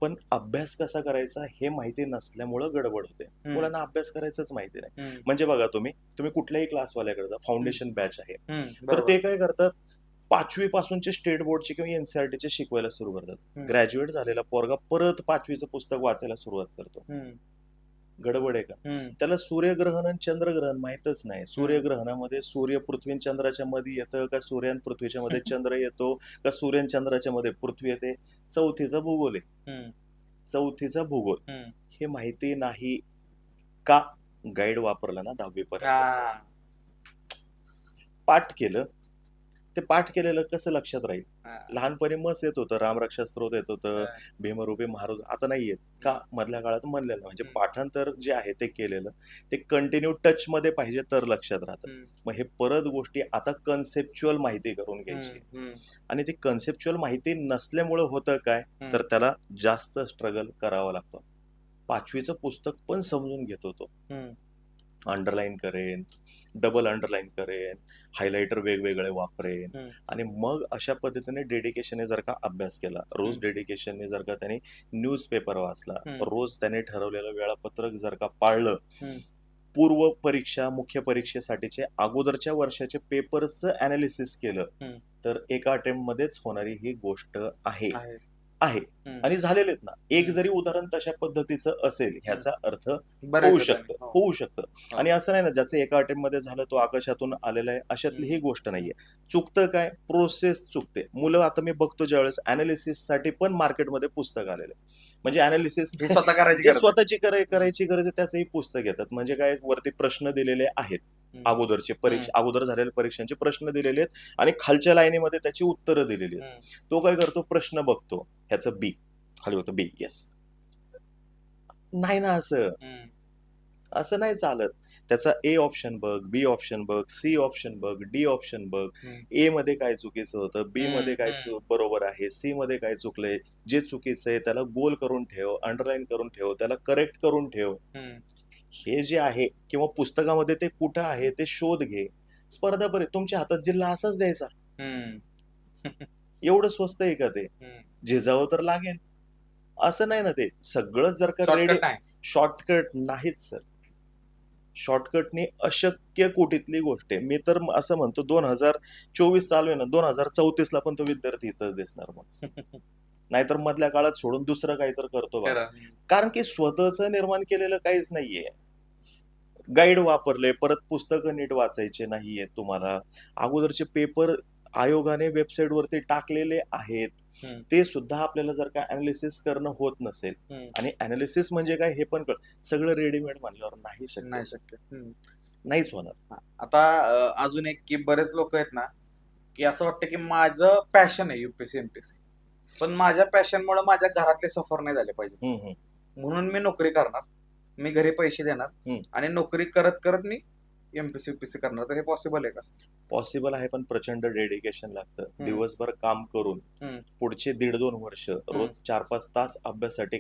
पण अभ्यास कसा करायचा हे माहिती नसल्यामुळं गडबड होते. मुलांना अभ्यास करायचंच माहिती नाही. म्हणजे बघा तुम्ही कुठल्याही क्लासवाल्याकडे जा, फाउंडेशन बॅच आहे, तर ते काय करतात, 5वी पासूनचे स्टेट बोर्डचे किंवा एनसीआरटीचे शिकवायला सुरू करतात. ग्रॅज्युएट झालेला पोरगा परत 5वीचं पुस्तक वाचायला सुरुवात करतो. गडबड आहे का? त्याला सूर्यग्रहण आणि चंद्रग्रहण माहितच नाही. सूर्यग्रहणामध्ये सूर्य पृथ्वी चंद्राच्या मध्ये येतं का, सूर्य पृथ्वीच्या मध्ये चंद्र येतो का, सूर्य चंद्राच्या मध्ये पृथ्वी येते. चौथीचा भूगोल आहे, चौथीचा भूगोल हे माहिती नाही का? गाईड वापरला ना 10वी पर्यंत, पाठ केलं, ते पाठ केलेलं कसं लक्षात राहील? लहानपणी मस्त येत होतं, रामरक्षा स्तोत्र येत होतं, भीमरूपी महारुद्र, आता नाही येत का? मधल्या काळात म्हणलेलं, म्हणजे पाठांतर जे आहे ते केलेलं ते कंटिन्यू टच मध्ये पाहिजे तर लक्षात राहतं. मग हे परत गोष्टी आता कन्सेप्च्युअल माहिती करून घ्यायची, आणि ती कन्सेप्च्युअल माहिती नसल्यामुळं होतं काय, तर त्याला जास्त स्ट्रगल करावा लागतो. 5वीचं पुस्तक पण समजून घेत होतो, अंडरलाईन करेन, डबल अंडरलाईन करेन, हायलायटर वेगवेगळे वापरेन, आणि मग अशा पद्धतीने डेडिकेशनने जर का अभ्यास केला, रोज डेडिकेशनने जर का त्याने न्यूजपेपर वाचला, रोज त्याने ठरवलेलं वेळापत्रक जर का पाळलं, पूर्व परीक्षा मुख्य परीक्षेसाठीचे अगोदरच्या वर्षाचे पेपर्सचं अनालिसिस केलं, तर एका अटेम्प्ट मध्येच होणारी ही गोष्ट आहे. आणि झालेले ना, एक जरी उदाहरण तशा पद्धतीचं असेल ह्याचा अर्थ होऊ शकतं. आणि असं नाही ना ज्याचं एका अटेम्प्ट मध्ये झालं तो आकाशातून आलेला आहे, अशातली ही गोष्ट नाहीये. चुकतं काय? प्रोसेस चुकते. मुलं आता मी बघतो ज्यावेळेस अनालिसिस साठी पण मार्केटमध्ये पुस्तक आलेले, म्हणजे अनालिसिस स्वतःची करायची गरज आहे त्याचंही पुस्तक घेतात. म्हणजे काय, वरती प्रश्न दिलेले आहेत, अगोदरचे अगोदर झालेल्या परीक्षांचे प्रश्न दिलेले आहेत, आणि खालच्या लाईनीमध्ये त्याची उत्तरं दिलेली आहेत. तो काय करतो, प्रश्न बघतो, ह्याचं बी खाली होतं, बी येस, नाही ना, असं नाही चालत. त्याचा ए ऑप्शन बघ, बी ऑप्शन बघ, सी ऑप्शन बघ, डी ऑप्शन बघ, ए मध्ये काय चुकीचं होतं, बी मध्ये काय बरोबर आहे, सी मध्ये काय चुकलंय, जे चुकीचं आहे त्याला गोल करून ठेव, अंडरलाईन करून ठेव, त्याला करेक्ट करून ठेव. हे जे आहे, किंवा पुस्तकामध्ये ते कुठं आहे ते शोध घे. स्पर्धा बरे तुमच्या हातात जिल्हा असाच द्यायचा, एवढं स्वस्त आहे का ते? झिजावं तर लागेल, असं नाही ना. ते सगळं जर का रेडी, शॉर्टकट नाहीच सर. शॉर्टकटने अशक्य कोटीतली गोष्ट आहे. मी तर असं म्हणतो 2024 चालू आहे ना, 2034 ला पण तो विद्यार्थी इथंच दिसणार मग. नाहीतर मधल्या काळात सोडून दुसरं काहीतरी करतो बघा. कारण की स्वतःच निर्माण केलेलं काहीच नाहीये. गाईड वापरले, परत पुस्तकं नीट वाचायचे नाहीये तुम्हाला. अगोदरचे पेपर आयोगाने वेबसाईट वरती टाकलेले आहेत, ते सुद्धा आपल्याला जर का अनालिसिस करणं होत नसेल, आणि अनालिसिस म्हणजे काय हे पण सगळं रेडीमेड म्हणल्यावर नाही शक्य, नाहीच होणार. आता अजून एक की बरेच लोक आहेत ना, की असं वाटतं की माझं पॅशन आहे युपीएससी एमपीएससी, पण माझ्या पॅशनमुळे माझ्या घरातले सफर नाही झाले पाहिजे, म्हणून मी नोकरी करणार, मी घरी पैसे देणार, आणि नोकरी करत करत मी एमपीएससी युपीएससी करणार. तर हे पॉसिबल आहे का? पॉसिबल आहे, पण प्रचंड डेडिकेशन लागतं. दिवसभर काम करून पुढचे 1.5-2 वर्ष रोज 4-5 तास अभ्यासासाठी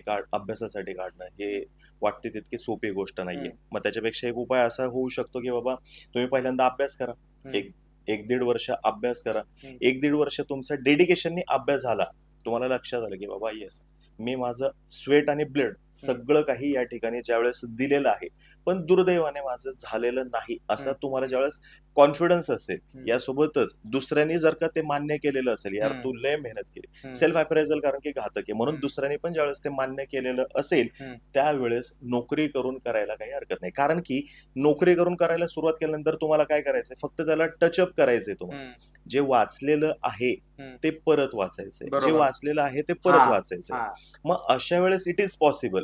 काढणं हे वाटते तितकी सोपी गोष्ट नाहीये. मग त्याच्यापेक्षा एक उपाय असा होऊ शकतो की बाबा तुम्ही पहिल्यांदा अभ्यास करा, 1-1.5 वर्ष अभ्यास करा. 1-1.5 वर्ष तुमचा डेडिकेशननी अभ्यास झाला, तुम्हाला लक्षात आलं की बाबा येस मी माझं स्वेट आणि ब्लड सगळं काही या ठिकाणी ज्यावेळेस दिलेलं आहे, पण दुर्दैवाने माझं झालेलं नाही असा तुम्हाला ज्यावेळेस कॉन्फिडन्स असेल, यासोबतच दुसऱ्यांनी जर का ते मान्य केलेलं असेल, यार तू लय मेहनत केली, सेल्फ अप्रायझल कारण की घातक आहे, म्हणून दुसऱ्यांनी पण ज्यावेळेस ते मान्य केलेलं असेल, त्यावेळेस नोकरी करून करायला काही हरकत नाही. कारण की नोकरी करून करायला सुरुवात केल्यानंतर तुम्हाला काय करायचंय, फक्त त्याला टचअप करायचंय. तुम्हाला जे वाचलेलं आहे ते परत वाचायचंय, जे वाचलेलं आहे ते परत वाचायचंय. मग अशा वेळेस इट इज पॉसिबल.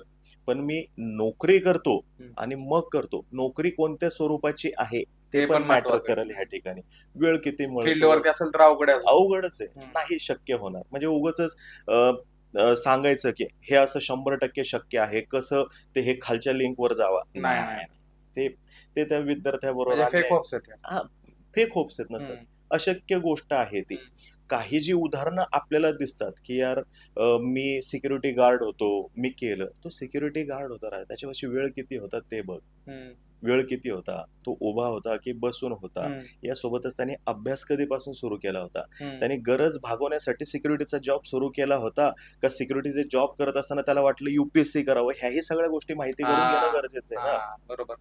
पण मी नोकरी करतो आणि मग करतो, नोकरी कोणत्या स्वरूपाची आहे ते पण मॅटर करेल ह्या ठिकाणी. वेळ किती फील्डवरती असेल तर अवघडच आहे, नाही शक्य होणार. म्हणजे उगाच सांगायचं की हे असं 100% शक्य आहे, कसं ते हे खालच्या लिंकवर जावा, नाही, ते त्या विद्यार्थ्याबरोबर फेक होप्स आहेत ना सर, अशक्य गोष्ट आहे ती. काही जी उदाहरणं आपल्याला दिसतात की यार मी सिक्युरिटी गार्ड होतो, मी केलं, तो सिक्युरिटी गार्ड होता, त्याच्यापाशी वेळ किती होता ते बघ, वेळ किती होता, तो उभा होता की बसून होता, यासोबतच त्याने अभ्यास कधीपासून सुरू केला होता, त्याने गरज भागवण्यासाठी सिक्युरिटीचा जॉब सुरू केला होता का सिक्युरिटीचे जॉब करत असताना त्याला वाटलं युपीएससी करावं, ह्याही सगळ्या गोष्टी माहिती करून घेणं गरजेचं आहे ना. बरोबर.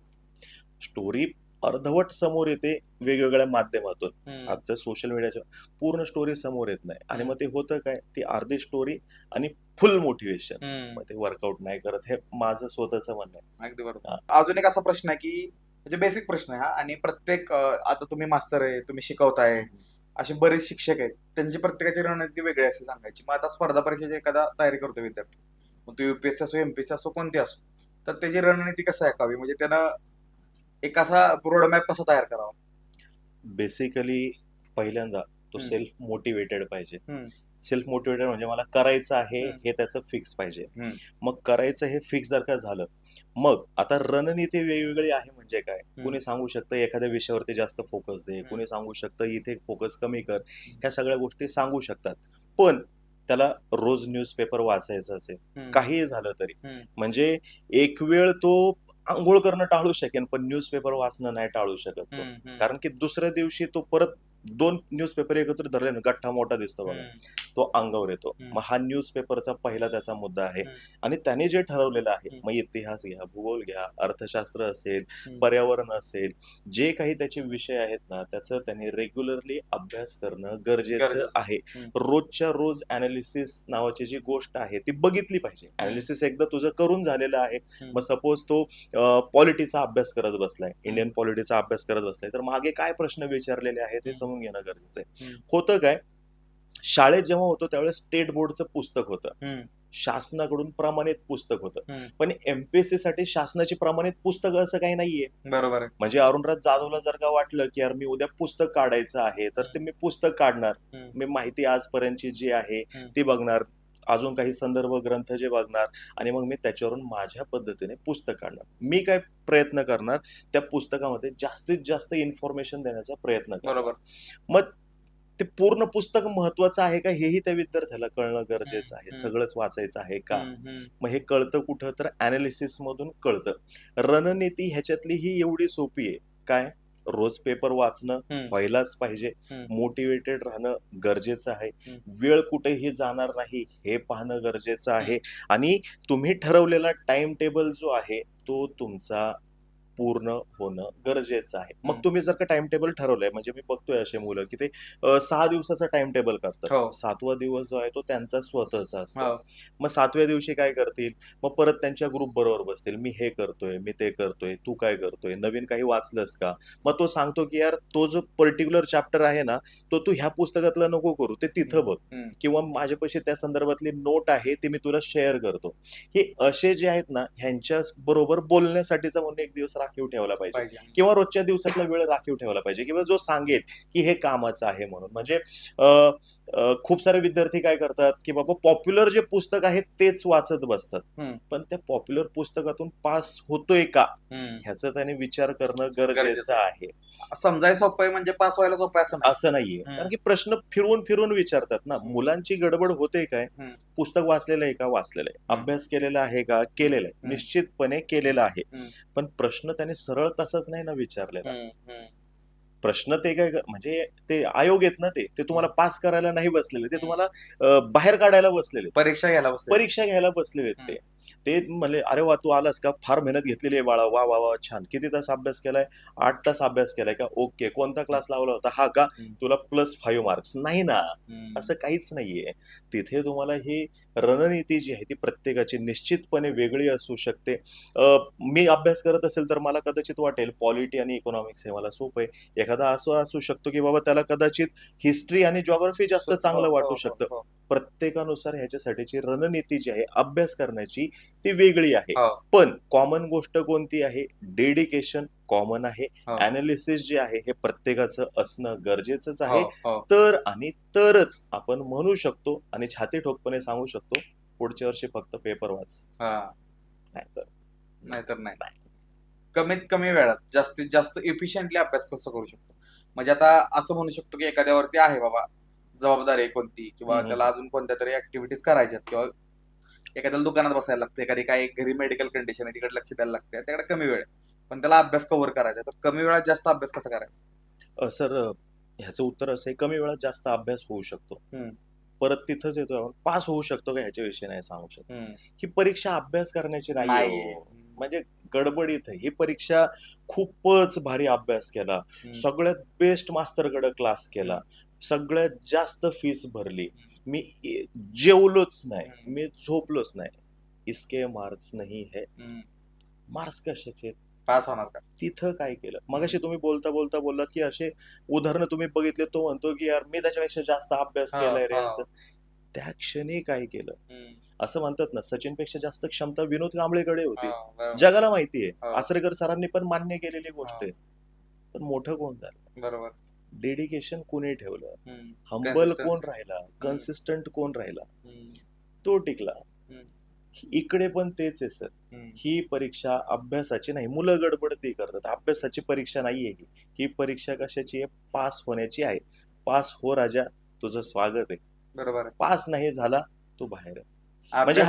स्टोरी अर्धवट समोर येते वेगवेगळ्या माध्यमातून, आजच्या सोशल मीडियाच्या पूर्ण स्टोरी समोर येत नाही, आणि मग ते होतं काय, ती अर्धी स्टोरी आणि फुल मोटिवेशन, मग ते वर्कआउट नाही करत. हे माझं स्वतःचं म्हणणं आहे. अगदी बरोबर. अजून एक असा प्रश्न आहे की म्हणजे बेसिक प्रश्न आहे हा, आणि प्रत्येक आता तुम्ही मास्तर आहे, तुम्ही शिकवताय, असे बरेच शिक्षक आहेत, त्यांची प्रत्येकाची रणनीती वेगळी असते सांगायची. मग आता स्पर्धा परीक्षेची एखादा तयारी करतो विद्यार्थी, मग तो युपीएससी असो, एमपीएससी असो, कोणती असो, तर त्याची रणनीती कसं ऐकावी, म्हणजे त्यानं एक असा रोडमॅप कसा तयार करावा? बेसिकली पहिल्यांदा तो सेल्फ मोटिवेटेड पाहिजे. सेल्फ मोटिवेटेड म्हणजे मला करायचं आहे हे त्याचं फिक्स पाहिजे. मग करायचं हे फिक्स जर का झालं, मग आता रणनीती वेगवेगळी आहे. म्हणजे काय, कुणी सांगू शकतं एखाद्या विषयावरती जास्त फोकस दे, कुणी सांगू शकतं इथे फोकस कमी कर, ह्या सगळ्या गोष्टी सांगू शकतात. पण त्याला रोज न्यूजपेपर वाचायचं आहे, काहीही झालं तरी. म्हणजे एक वेळ तो आंघोळ करणं टाळू शकेन, पण न्यूजपेपर वाचणं नाही टाळू शकत तो. कारण की दुसऱ्या दिवशी तो परत 2 न्यूजपेपर एकत्र धरले ना, गठ्ठा मोठा दिसतो बघा, तो अंगावर येतो. मग हा न्यूजपेपरचा पहिला त्याचा मुद्दा आहे. आणि त्याने जे ठरवलेलं आहे, मग इतिहास घ्या, भूगोल घ्या, अर्थशास्त्र असेल, पर्यावरण असेल, जे काही त्याचे विषय आहेत ना, त्याचं त्याने रेग्युलरली अभ्यास करणं गरजेचं आहे. रोजच्या रोज अनालिसिस नावाची जी गोष्ट आहे ती बघितली पाहिजे. अनालिसिस एकदा तुझं करून झालेलं आहे, मग सपोज तो पॉलिटीचा अभ्यास करत बसलाय, इंडियन पॉलिटीचा अभ्यास करत बसलाय, तर मागे काय प्रश्न विचारलेले आहेत हे समजून घेणं गरजेचं आहे. होतं काय, शाळेत जेव्हा होतो त्यावेळेस स्टेट बोर्डचं पुस्तक होतं, शासनाकडून प्रमाणित पुस्तक होतं, पण एमपीएससी साठी शासनाची प्रमाणित पुस्तक असं काही नाहीये. बरोबर. म्हणजे अरुणराज जाधवला जर का वाटलं की यार मी उद्या पुस्तक काढायचं आहे, तर ते मी पुस्तक काढणार, मी माहिती आजपर्यंतची जी आहे ती बघणार, अजून काही संदर्भ ग्रंथ जे बघणार, आणि मग मी त्याच्यावरून माझ्या पद्धतीने पुस्तक काढणार. मी काय प्रयत्न करणार, त्या पुस्तकामध्ये जास्तीत जास्त इन्फॉर्मेशन देण्याचा प्रयत्न करणार. बरोबर. मग ते पूर्ण पुस्तक महत्वाचं आहे का हेही त्या विद्यार्थ्याला कळणं गरजेचं आहे. सगळंच वाचायचं आहे का, मग हे कळतं कुठं, तर अनालिसिस मधून कळतं. रणनीती ह्याच्यातली ही एवढी सोपी आहे, काय, रोज पेपर वाचणं व्हायलाच पाहिजे, मोटिवेटेड राहणं गरजेचं आहे, वेळ कुठेही जाणार नाही हे पाहणं गरजेचं आहे, आणि तुम्ही ठरवलेला टाइम टेबल जो आहे तो तुमचा पूर्ण होणं गरजेचं आहे. मग तुम्ही जर का टाइम टेबल ठरवलंय, म्हणजे मी बघतोय असे मुलं की ते 6 दिवसाचा टाइम टेबल करतात, 7वा दिवस जो आहे तो त्यांचा स्वतःचा असतो. मग 7व्या दिवशी काय करतील, मग परत त्यांच्या ग्रुप बरोबर बसतील, मी हे करतोय, मी ते करतोय, तू काय करतोय, नवीन काही वाचलंस का. मग तो सांगतो की यार तो जो पर्टिक्युलर चॅप्टर आहे ना, तो तू ह्या पुस्तकातला नको करू, ते तिथं बघ, किंवा माझ्यापाशी त्या संदर्भातली नोट आहे ती मी तुला शेअर करतो. हे असे जे आहेत ना, ह्यांच्या बरोबर बोलण्यासाठीचा म्हणून एक दिवस राखीव ठेवला पाहिजे, किंवा रोजच्या दिवसातला वेळ राखीव ठेवला पाहिजे, किंवा जो सांगेल की हे कामाचं आहे म्हणून. म्हणजे खूप सारे विद्यार्थी काय करतात की बाबा पॉप्युलर जे पुस्तक आहे तेच वाचत बसतात, पण त्या पॉप्युलर पुस्तकातून पास होतोय का ह्याचा त्याने विचार करणं गरजेचं आहे. समजायला सोपं आहे म्हणजे पास व्हायला सोपं आहे असं नाहीये, कारण की प्रश्न फिरवून फिरवून विचारतात ना. मुलांची गडबड होते काय, पुस्तक वाचलेलं आहे का, वाचलेलं आहे, अभ्यास केलेला आहे का, केलेला आहे, निश्चितपणे केलेला आहे, पण प्रश्न त्याने सरळ तसाच नाही ना विचारलेला. प्रश्न ते काय म्हणजे ते आयोग आहेत ना, ते तुम्हाला पास करायला नाही बसलेले, ते तुम्हाला बाहेर काढायला बसलेले, परीक्षा घ्यायला बसले. परीक्षा घ्यायला बसलेले ते. ते म्हणले, "अरे वा, तू आलास का? फार मेहनत घेतलेली आहे बाळा. वा वा वा, छान. किती तास अभ्यास केलाय? 8 तास अभ्यास केलाय का? ओके. कोणता क्लास लावला होता? हा का? तुला +5 मार्क्स." नाही ना, असं काहीच नाहीये. तिथे तुम्हाला ही रणनीती जी आहे ती प्रत्येकाची निश्चितपणे वेगळी असू शकते. मी अभ्यास करत असेल तर मला कदाचित वाटेल पॉलिटी आणि इकॉनॉमिक्स हे मला सोपं आहे. एखादा असं असू शकतो की बाबा त्याला कदाचित हिस्ट्री आणि जिओग्राफी जास्त चांगलं वाटू शकतं. प्रत्येकानुसार ह्याच्यासाठीची रणनीती जी आहे अभ्यास करण्याची ती वेगळी आहे. पण कॉमन गोष्ट कोणती आहे? डेडिकेशन कॉमन आहे. अनालिसिस जे आहे हे प्रत्येकाचं असणं गरजेचंच आहे. तरच आपण म्हणू शकतो आणि छाती ठोकपणे सांगू शकतो, पुढच्या वर्षी फक्त पेपर वाच. नाहीतर नाही. कमीत कमी वेळात जास्तीत जास्त इफिशियंटली अभ्यास कसं करू शकतो? म्हणजे आता असं म्हणू शकतो की एखाद्यावरती आहे बाबा जबाबदारी कोणती, किंवा त्याला अजून कोणत्या तरी ऍक्टिव्हिटीज करायच्यात, किंवा एखाद्याला दुकानात बसायला लागतं, एखादी काही घरी मेडिकल कंडिशन आहे तिकडे लक्ष द्यायला लागते, त्याकडे कमी वेळ आहे, पण त्याला अभ्यास कव्हर करायचा, तर कमी वेळात जास्त अभ्यास कसा करायचा? सर, ह्याचं उत्तर असं आहे, कमी वेळात जास्त अभ्यास होऊ शकतो. परत तिथंच येतो आपण, पास होऊ शकतो का ह्याच्याविषयी नाही सांगू शकतो. ही परीक्षा अभ्यास करण्याची नाही, म्हणजे गडबडीत आहे ही परीक्षा. खूपच भारी अभ्यास केला, सगळ्यात बेस्ट मास्तरकडे क्लास केला, सगळ्यात जास्त फीस भरली, मी जेवलोच नाही, मी झोपलोच नाही, इसके मार्क्स नाही है. मार्क्स कशाचे? पास होणार का? तिथं काय केलं? मगाशी तुम्ही बोलता बोलता बोललात की असे उदाहरणं तुम्ही बघितले, तो म्हणतो की यार मी त्याच्यापेक्षा जास्त अभ्यास केलाय रे, असं. त्या क्षणी काय केलं? असं म्हणतात ना, सचिनपेक्षा जास्त क्षमता विनोद कांबळेकडे होती, जगाला माहितीये. आसरेकर सरांनी पण मान्य केलेली गोष्ट आहे. पण मोठं कोण झालं? बरोबर. डेडिकेशन कोणी ठेवलं? हंबल कोण राहिला? कन्सिस्टंट कोण राहिला? तो टिकला. इकडे पण तेच आहे सर. ही परीक्षा अभ्यासाची नाही, मुलं गडबडती करतात. अभ्यासाची परीक्षा नाहीये ही परीक्षा कशाची आहे? पास होण्याची आहे. पास हो राजा, तुझं स्वागत आहे. बरोबर. पास नाही झाला तू बाहेर आहे. म्हणजे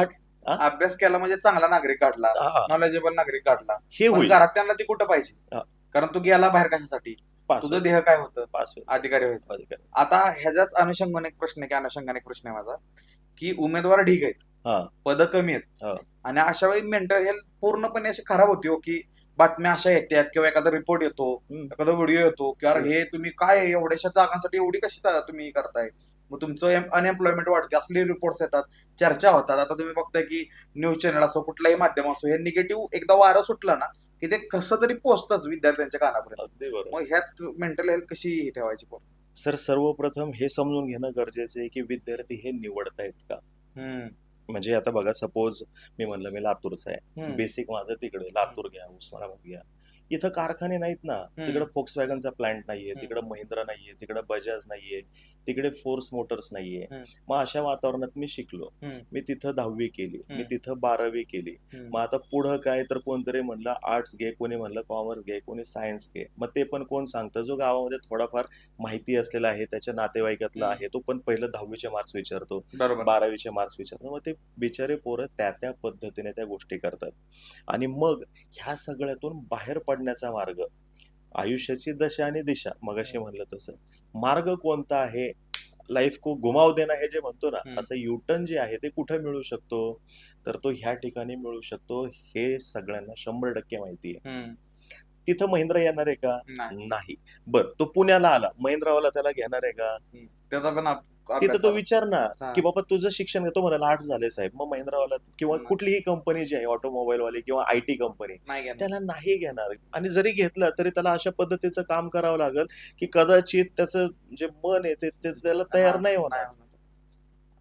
अभ्यास केला म्हणजे चांगला नागरिक काढला, नॉलेजेबल नागरिक काढला, हे होईल. घरातल्यांना ती कुठं पाहिजे? कारण तू गेला बाहेर कशासाठी? तुझं ध्येय काय होतं? पास अधिकारी व्हायचं. आता ह्याच्याच अनुषंगाने प्रश्न आहे माझा, की उमेदवार ढीग आहेत, पद कमी आहेत, आणि अशा वेळी मेंटल हेल्थ पूर्णपणे अशी खराब होती, की बातम्या अशा येतात किंवा एखादा रिपोर्ट येतो, एखादा व्हिडिओ येतो की अरे हे तुम्ही काय एवढ्याशा जागांसाठी एवढी कशी तुम्ही करताय, मग तुमचं अनएम्प्लॉयमेंट वाढते, असले रिपोर्ट्स येतात, चर्चा होतात. आता तुम्ही बघताय की न्यूज चॅनल असो, कुठलाही माध्यम असो, हे निगेटिव्ह एकदा वारं सुटलं ना की ते कसं तरी पोहोचतच विद्यार्थ्यांच्या कानापर्यंत. अगदी बरोबर. मग ह्यात मेंटल हेल्थ कशी ठेवायची? सर, सर्वप्रथम हे समजून घेणं गरजेचं आहे की विद्यार्थी हे निवडतायत का. म्हणजे आता बघा, सपोज मी म्हणलं मी लातूरचा आहे, बेसिक माझं तिकडे लातूर घ्या, उस्मानाबाद घ्या, इथं कारखाने नाहीत ना. तिकडे फोक्सवॅगनचा प्लांट नाहीये, तिकडे महिंद्रा नाहीये, तिकडे बजाज नाहीये, तिकडे फोर्स मोटर्स नाहीये. मग अशा वातावरणात मी शिकलो, मी तिथं 10वी केली, मी तिथं 12वी केली. मग आता पुढं काय, तर कोणतरी म्हणलं आर्ट्स घे, कोणी म्हणलं कॉमर्स घे, कोणी सायन्स घे. मग ते पण कोण सांगतं? जो गावामध्ये थोडाफार माहिती असलेला आहे, त्याच्या नातेवाईकातला आहे, तो पण पहिलं 10वीचे मार्क्स विचारतो, 12वीचे मार्क्स विचारतो. मग ते बिचारे पोरं त्या पद्धतीने त्या गोष्टी करतात. आणि मग ह्या सगळ्यातून बाहेर पडण्याचा मार्ग, आयुष्याची दशा आणि दिशा, मगाशी म्हणलं तसं, मार्ग कोणता आहे? लाईफ को घुमाव देणं हे जे म्हणतो ना, असं युटर्न जे आहे ते कुठे मिळू शकतो? तर तो ह्या ठिकाणी मिळू शकतो. हे सगळ्यांना 100% माहिती आहे. तिथं महिंद्रा येणार आहे का? नाही. बर, तो पुण्याला आला, महिंद्रावाला त्याला घेणार आहे का? त्याचा पण तिथं तो विचारणार की बाबा तुझं शिक्षण घेतो, म्हणाला आर्ट्स झाले साहेब. मग महिंद्रावाला किंवा कुठलीही कंपनी जी आहे, ऑटोमोबाईल वाली किंवा IT कंपनी, त्याला नाही घेणार. आणि जरी घेतलं तरी त्याला अशा पद्धतीचं काम करावं लागेल की कदाचित त्याचं जे मन आहे ते त्याला तयार नाही होणार.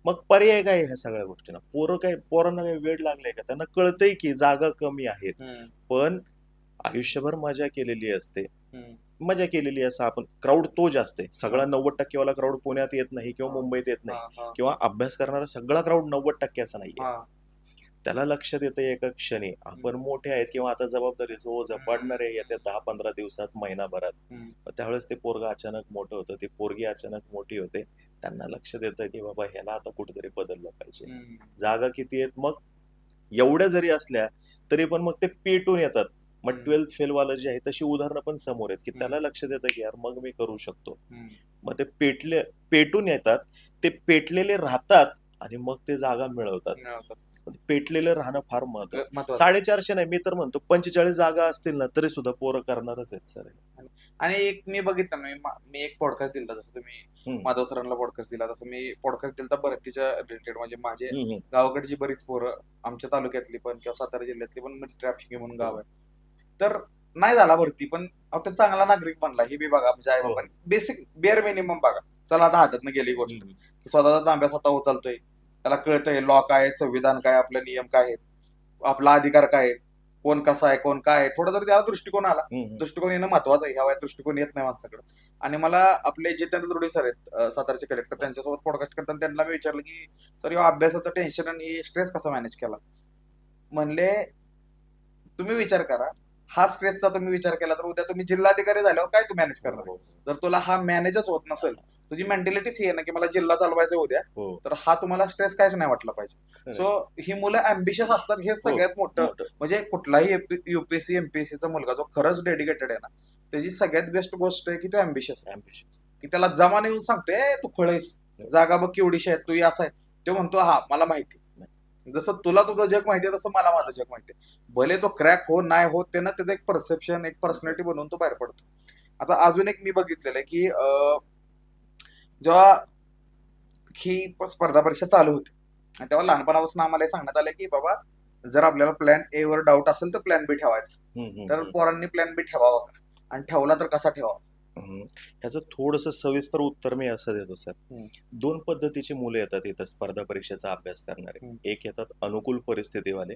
मग पर्याय काय ह्या सगळ्या गोष्टींना? पोरांना काही वेळ लागलाय का? त्यांना कळतंय की जागा कमी आहेत, पण आयुष्यभर मजा केलेली असते. मजा केलेली असं आपण क्राऊड तो जास्त आहे. सगळा 90% वाला क्राऊड पुण्यात येत नाही किंवा मुंबईत येत नाही, किंवा अभ्यास करणारा सगळा क्राऊड 90%चा नाहीये. त्याला लक्ष देतं एका क्षणी. आपण मोठे आहेत किंवा आता जबाबदारीचं ओझं पडणार आहे येत्या 10-15 दिवसात, महिनाभरात. त्यावेळेस ते पोरगं अचानक मोठं होतं, ती पोरगी अचानक मोठी होते. त्यांना लक्ष देतं की बाबा ह्याला आता कुठेतरी बदललं पाहिजे. जागा किती आहेत? मग एवढ्या जरी असल्या तरी पण मग ते पेटून येतात. मग 12th फेल वाला जे आहे तशी उदाहरणं पण समोर आहेत की त्याला लक्षात येतं की यार मग मी करू शकतो. मग ते पेटून येतात, ते पेटलेले राहतात आणि मग ते जागा मिळवतात. पेटलेलं राहणं फार महत्वाचं. 450 नाही, मी तर म्हणतो 45 जागा असतील ना तरी सुद्धा पोरं करणारच आहेत सर. आणि एक मी बघितलं ना, मी एक पॉडकास्ट दिला, जसं तुम्ही माधव सरांना पॉडकास्ट दिला तसं मी पॉडकास्ट दिला भरतीच्या रिलेटेड. म्हणजे माझे गावाकडची बरीच पोरं, आमच्या तालुक्यातली पण किंवा सातारा जिल्ह्यातली पण, ट्रॅफिक म्हणून गाव आहे, तर नाही झाला भरती, पण आता चांगला नागरिक बनला. हे बी बघा, म्हणजे आहे पण बेसिक बेअर मिनिमम बघा. चला आता हातातनं गेली गोष्ट की स्वतःचा तांब्या स्वतः उचलतोय, त्याला कळतंय लॉ काय, संविधान काय, आपले नियम काय आहेत, आपला अधिकार काय आहे, कोण कसा आहे, कोण काय आहे. थोडा जर त्याला दृष्टिकोन आला, दृष्टिकोन येणं महत्वाचं आहे. ह्या वयात दृष्टिकोन येत नाही माणसाकडे. आणि मला आपले जितेंद्र दुर्डे सर आहेत, सातारचे कलेक्टर, त्यांच्यासोबत पॉडकास्ट करताना त्यांना मी विचारलं की सर, या अभ्यासाचं टेन्शन आणि स्ट्रेस कसा मॅनेज केला. म्हणले, तुम्ही विचार करा, हा स्ट्रेसचा तुम्ही विचार केला तर उद्या तुम्ही जिल्हाधिकारी झाल्यावर काय तू मॅनेज करणार. जर तुला हा मॅनेजच होत नसेल, तुझी मेंटॅलिटीच ही आहे ना की मला जिल्हा चालवायचा उद्या, तर हा तुम्हाला स्ट्रेस कायच नाही वाटला पाहिजे. सो ही मुलं अँबिशियस असतात, हे सगळ्यात मोठं. म्हणजे कुठलाही युपीएससी एमपीएससीचा मुलगा जो खरंच डेडिकेटेड आहे ना, त्याची सगळ्यात बेस्ट गोष्ट आहे की तो अँबिशियस आहे. की त्याला जमाने येऊन सांगते तू खुळेस, जागा बघ केवढीशी आहे, तू असं आहे. तो म्हणतो हा मला माहिती. जसं तुला तुझं जग माहितीये तसं मला माझं जग माहितीये. भले तो क्रॅक हो नाही हो, त्यानं त्याचं एक परसेप्शन, एक पर्सनॅलिटी बनवून तो बाहेर पडतो. आता अजून एक मी बघितलेलं आहे की जेव्हा ही स्पर्धा परीक्षा चालू होती तेव्हा लहानपणापासून आम्हाला हे सांगण्यात आलं की बाबा, जर आपल्याला प्लॅन ए वर डाऊट असेल तर प्लॅन बी ठेवायचा. तर पोरांनी प्लॅन बी ठेवावा का, आणि ठेवला तर कसा ठेवावा. ह्याचं थोडंसं सविस्तर उत्तर मी असं देतो सर. 2 पद्धतीची मुलं येतात इथं स्पर्धा परीक्षेचा अभ्यास करणारे. एक येतात अनुकूल परिस्थितीवाले,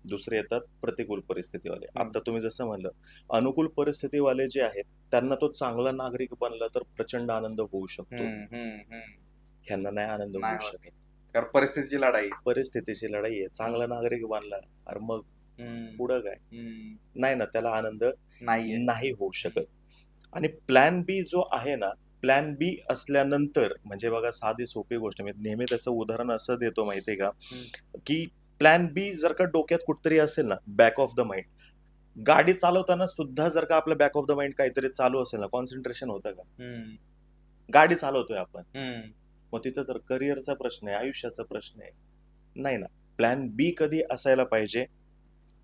दुसरे येतात प्रतिकूल परिस्थितीवाले. आता तुम्ही जसं म्हणलं, अनुकूल परिस्थितीवाले जे आहेत त्यांना तो चांगला नागरिक बनला तर प्रचंड आनंद होऊ शकतो. ह्यांना नाही आनंद होऊ शकत, कारण परिस्थितीची लढाई आहे. चांगला नागरिक बनला अरे मग पुढं काय नाही ना, त्याला आनंद नाही होऊ शकत. आणि प्लॅन बी जो आहे ना, प्लॅन बी असल्यानंतर, म्हणजे बघा साधी सोपी गोष्ट, मी नेहमी त्याचं उदाहरण असं देतो माहितीये का, की प्लॅन बी जर का डोक्यात कुठतरी असेल ना, बॅक ऑफ द माइंड, गाडी चालवताना सुद्धा जर का आपलं बॅक ऑफ द माइंड काहीतरी चालू असेल ना, कॉन्सन्ट्रेशन होतं का. गाडी चालवतोय आपण, मग तिथं तर करिअरचा प्रश्न आहे, आयुष्याचा प्रश्न आहे, नाही ना. प्लॅन बी कधी असायला पाहिजे,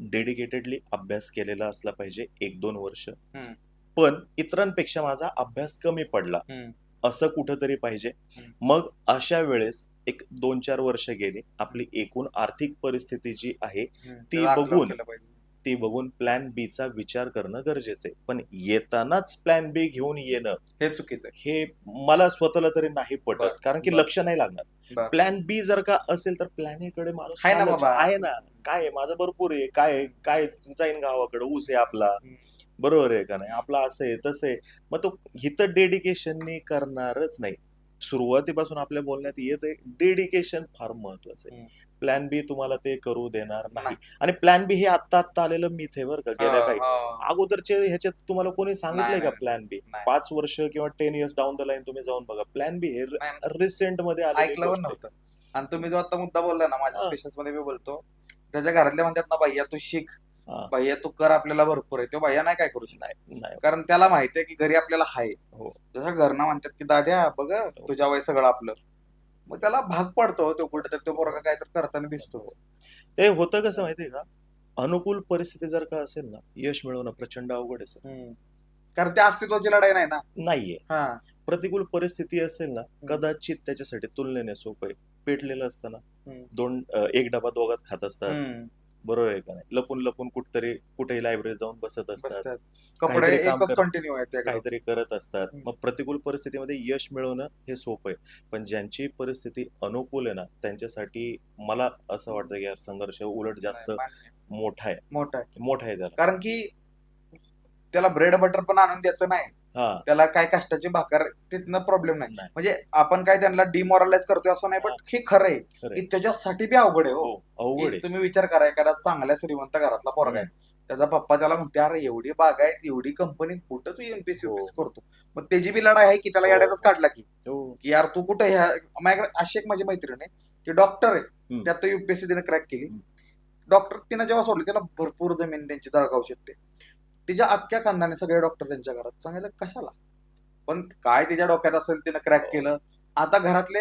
डेडिकेटेडली अभ्यास केलेला असला पाहिजे 1-2 वर्ष, पण इतरांपेक्षा माझा अभ्यास कमी पडला असं कुठंतरी पाहिजे. मग अशा वेळेस एक 2-4 वर्ष गेली, आपली एकूण आर्थिक परिस्थिती जी आहे ती बघून प्लॅन बी चा विचार करणं गरजेचं आहे. पण येतानाच प्लॅन बी घेऊन येणं हे चुकीचं आहे. हे मला स्वतःला तरी नाही पटत, कारण की लक्ष नाही लागणार. प्लॅन बी जर का असेल तर प्लॅन ए कडे माणूस आहे ना, काय माझं भरपूर आहे, काय जाईन गावाकडे, ऊस आहे आपला, बरोबर आहे का नाही, आपला असं आहे तसं आहे. मग तो इथं डेडिकेशनने करणारच नाही. सुरुवातीपासून आपल्या बोलण्यात येते डेडिकेशन फार महत्वाचं आहे. प्लॅन बी तुम्हाला ते करू देणार नाही. आणि प्लॅन बी हे आत्ता आलेलं मिथ आहे बरं का. गेल्या काही अगोदरचे ह्याच्यात तुम्हाला कोणी सांगितलंय का प्लॅन बी? 5 वर्ष किंवा 10 इयर्स डाऊन द लाईन तुम्ही जाऊन बघा, प्लॅन बी हे रिसेंट मध्ये ऐकलं पण नव्हतं. आणि तुम्ही जो आता मुद्दा बोलला ना, माझ्या स्पेशल्स मध्ये मी बोलतो, त्याच्या घरातले म्हणतात ना, भैया तू शिक, भैया तू कर, आपल्याला भरपूर आहे. तो भैया नाही काय करू शकत, कारण त्याला माहिती आहे की घरी आपल्याला हाय. जसं घरना म्हणतात की दाद्या बघ तुझ्या वय सगळं आपलं, मग त्याला भाग पडतो. तो कुठेतरी तो पोरगा काय तर करताना दिसतो. ते होतं कसं माहितीये का, अनुकूल परिस्थिती जर का असेल ना, यश मिळवणं प्रचंड अवघड आहे सर, कारण त्या अस्तित्वाची लढाई नाही ना. नाहीये. प्रतिकूल परिस्थिती असेल ना, कदाचित त्याच्यासाठी तुलनेने सोपं आहे. पेटलेलं असताना 1 डबा दोघात खात असतात, बरोबर आहे का नाही, लपून लपून कुठेही लायब्ररी जाऊन बसत असतात, काहीतरी करत असतात. मग प्रतिकूल परिस्थितीमध्ये यश मिळवणं हे सोपं आहे. पण ज्यांची परिस्थिती अनुकूल आहे ना, त्यांच्यासाठी मला असं वाटतं की यार संघर्ष उलट जास्त मोठा आहे त्याला. कारण की त्याला ब्रेड बटर पण आणून द्यायचं नाही, त्याला काय कष्टाची भाकर, तिथनं प्रॉब्लेम नाही. म्हणजे आपण काय त्यांना डिमॉरलाइज करतोय असं नाही, पण हे खरं आहे की त्याच्यासाठी बी अवघड आहे. अवघड आहे. तुम्ही विचार करा, एखादा चांगल्या श्रीमंत घरातला पोरगा आहे, त्याचा पप्पा त्याला म्हणते अरे एवढी बाग आहेत, एवढी कंपनी, कुठं तू एमपीएससी करतो. मग त्याची बी लढाई आहे की त्याला याड्यातच काढला की यार तू कुठं. माझ्याकडे अशी एक माझी मैत्रीण आहे की डॉक्टर आहे, त्यात युपीएससी तिने क्रॅक केली. डॉक्टर तिने जेव्हा सोडली, त्याला भरपूर जमीन त्यांची जळगावची होते, तिच्या अख्ख्या खानदाने सगळे डॉक्टर त्यांच्या घरात सांगितलं कशाला, पण काय तिच्या डोक्यात असेल तिनं क्रॅक केलं. आता घरातले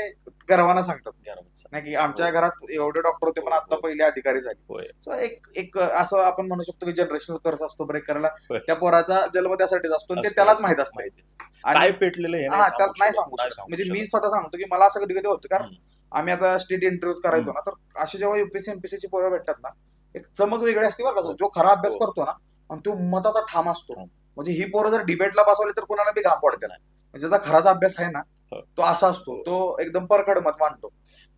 गर्वानं सांगतात नाही की आमच्या घरात एवढे डॉक्टर होते पण आता पहिले अधिकारी झाले. सो एक एक असं आपण म्हणू शकतो की जनरेशनल कर्स असतो ब्रेक करायला. त्या पोराचा जन्म त्यासाठीच असतो आणि ते त्यालाच माहित असतं काय पेटलेलं हे नाही सांगू शकत. म्हणजे मी स्वतः सांगतो की मला असं कधी कधी होतं, कारण आम्ही आता स्टेट इंटरव्ह्यूज करायचो ना, तर असे जेव्हा युपीएससी एमपीएससी पोरं भेटतात ना, एक चमक वेगळी असते बरं का. जो खरा अभ्यास करतो ना आणि तो मताचा ठाम असतो, म्हणजे ही पोरं जर डिबेटला बसवली तर कोणाला बी घाम पडते नाही. ज्याचा खराचा अभ्यास आहे ना तो असा असतो, तो एकदम परखड मत मांडतो.